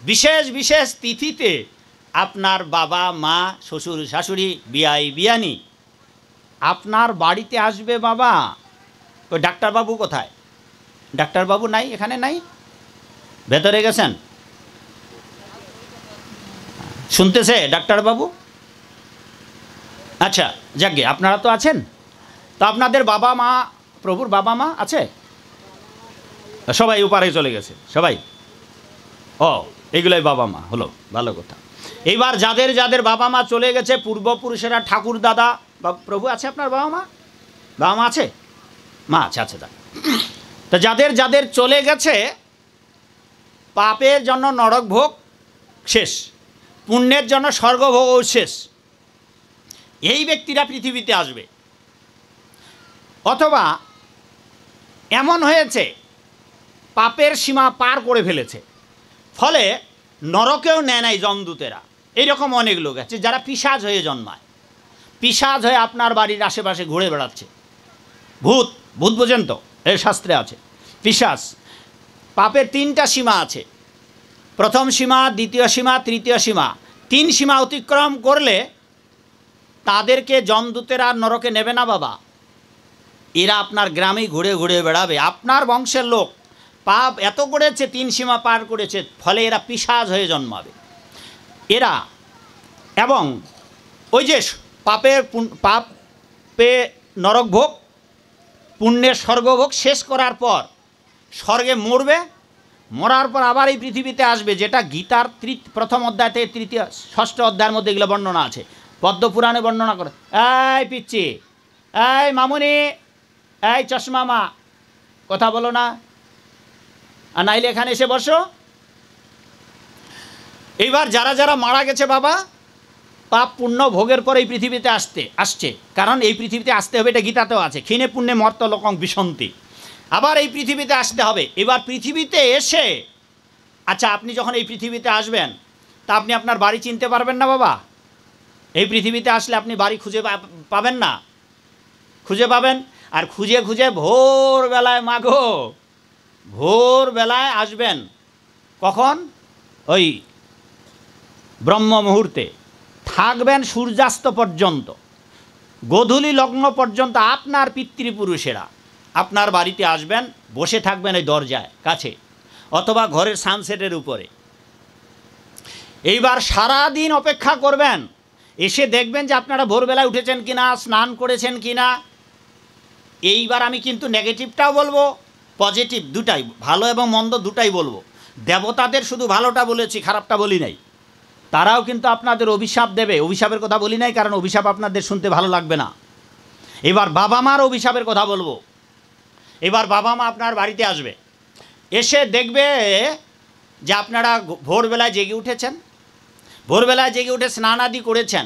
বিশেষ বিশেষ তিথিতে আপনার বাবা মা শ্বশুর শাশুড়ি বিয়াই বিয়ানি আপনার বাড়িতে আসবে। বাবা ওই ডাক্তারবাবু কোথায়? ডাক্তারবাবু নাই, এখানে নাই, ভেতরে গেছেন, শুনতেছে ডাক্তারবাবু? আচ্ছা যাকে, আপনারা তো আছেন, তো আপনাদের বাবা মা, প্রভুর বাবা মা আছে? সবাই উপারে চলে গেছে সবাই? ও এগুলোই বাবা মা, হলো, ভালো কথা। এইবার যাদের যাদের বাবা মা চলে গেছে, পূর্বপুরুষেরা, ঠাকুর দাদা বা প্রভু আছে আপনার বাবা মা? বাবা মা আছে? মা আছে, আচ্ছা। তা যাদের যাদের চলে গেছে, পাপের জন্য নরক ভোগ শেষ, পুণ্যের জন্য স্বর্গভোগ শেষ, এই ব্যক্তিরা পৃথিবীতে আসবে। অথবা এমন হয়েছে পাপের সীমা পার করে ফেলেছে, ফলে নরকেও নেয় নাই যমদূতেরা। এইরকম অনেক লোক আছে যারা পিশাচ হয়ে জন্মায়, পিশাচ হয়ে আপনার বাড়ির আশেপাশে ঘুরে বেড়াচ্ছে। ভূত, ভূত বোঝেন তো, এর শাস্ত্রে আছে। পিশাচ, পাপের 3টা সীমা আছে, প্রথম সীমা, দ্বিতীয় সীমা, তৃতীয় সীমা। 3 সীমা অতিক্রম করলে তাদেরকে যমদূতেরা নরকে নেবে না বাবা, এরা আপনার গ্রামেই ঘুরে ঘুরে বেড়াবে। আপনার বংশের লোক পাপ এত করেছে, 3 সীমা পার করেছে, ফলে এরা পিশাচ হয়ে জন্মাবে এরা। এবং ওই যে পাপে নরক ভোগ, পুণ্যের স্বর্গভোগ শেষ করার পর স্বর্গে মরবে, মরার পর আবার এই পৃথিবীতে আসবে, যেটা গীতার প্রথম অধ্যায় থেকে 6ষ্ঠ অধ্যায়ের মধ্যে এগুলো বর্ণনা আছে, পদ্মপুরাণে বর্ণনা করে। এই পিচ্ছি, এই মামুনি, এই চশমা মা, কথা বলো না, আর নাইলে এখানে এসে বসো। এইবার যারা যারা মারা গেছে বাবা, পাপ পুণ্য ভোগের পর এই পৃথিবীতে আসছে, কারণ এই পৃথিবীতে আসতে হবে, এটা গীতাতেও আছে, ক্ষীণে পুণ্যে মর্ত লোকং বিশন্তি, আবার এই পৃথিবীতে আসতে হবে। এবার পৃথিবীতে এসে, আচ্ছা আপনি যখন এই পৃথিবীতে আসবেন, তা আপনি আপনার বাড়ি চিনতে পারবেন না বাবা? এই পৃথিবীতে আসলে আপনি বাড়ি খুঁজে পাবেন না, খুঁজে পাবেন, আর খুঁজে খুঁজে ভোরবেলায়, মাগো ভোরবেলায় আসবেন। কখন? ওই ব্রহ্ম মুহূর্তে, থাকবেন সূর্যাস্ত পর্যন্ত, গোধূলি লগ্ন পর্যন্ত আপনার পিতৃপুরুষেরা আপনার বাড়িতে আসবেন, বসে থাকবেন এই দরজায় কাছে অথবা ঘরের সানসেটের উপরে। এইবার সারা দিন অপেক্ষা করবেন, এসে দেখবেন যে আপনারা ভোরবেলায় উঠেছেন কিনা, স্নান করেছেন কিনা। এইবার আমি কিন্তু নেগেটিভটাও বলবো, পজিটিভ দুটাই, ভালো এবং মন্দ দুটাই বলবো। দেবতাদের শুধু ভালোটা বলেছি, খারাপটা বলি নাই। তারাও কিন্তু আপনাদের অভিশাপ দেবে, অভিশাপের কথা বলি নাই, কারণ অভিশাপ আপনাদের শুনতে ভালো লাগবে না। এবার বাবা মার অভিশাপের কথা বলবো। এবার বাবা মা আপনার বাড়িতে আসবে, এসে দেখবে যে আপনারা ভোরবেলায় জেগে উঠেছেন, ভোরবেলায় জেগে উঠে স্নানাদি করেছেন,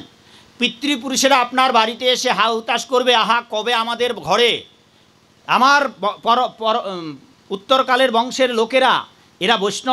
পিতৃপুরুষেরা আপনার বাড়িতে এসে হা হুতাশ করবে, আহা কবে আমাদের ঘরে আমার উত্তরকালের বংশের লোকেরা এরা বৈষ্ণব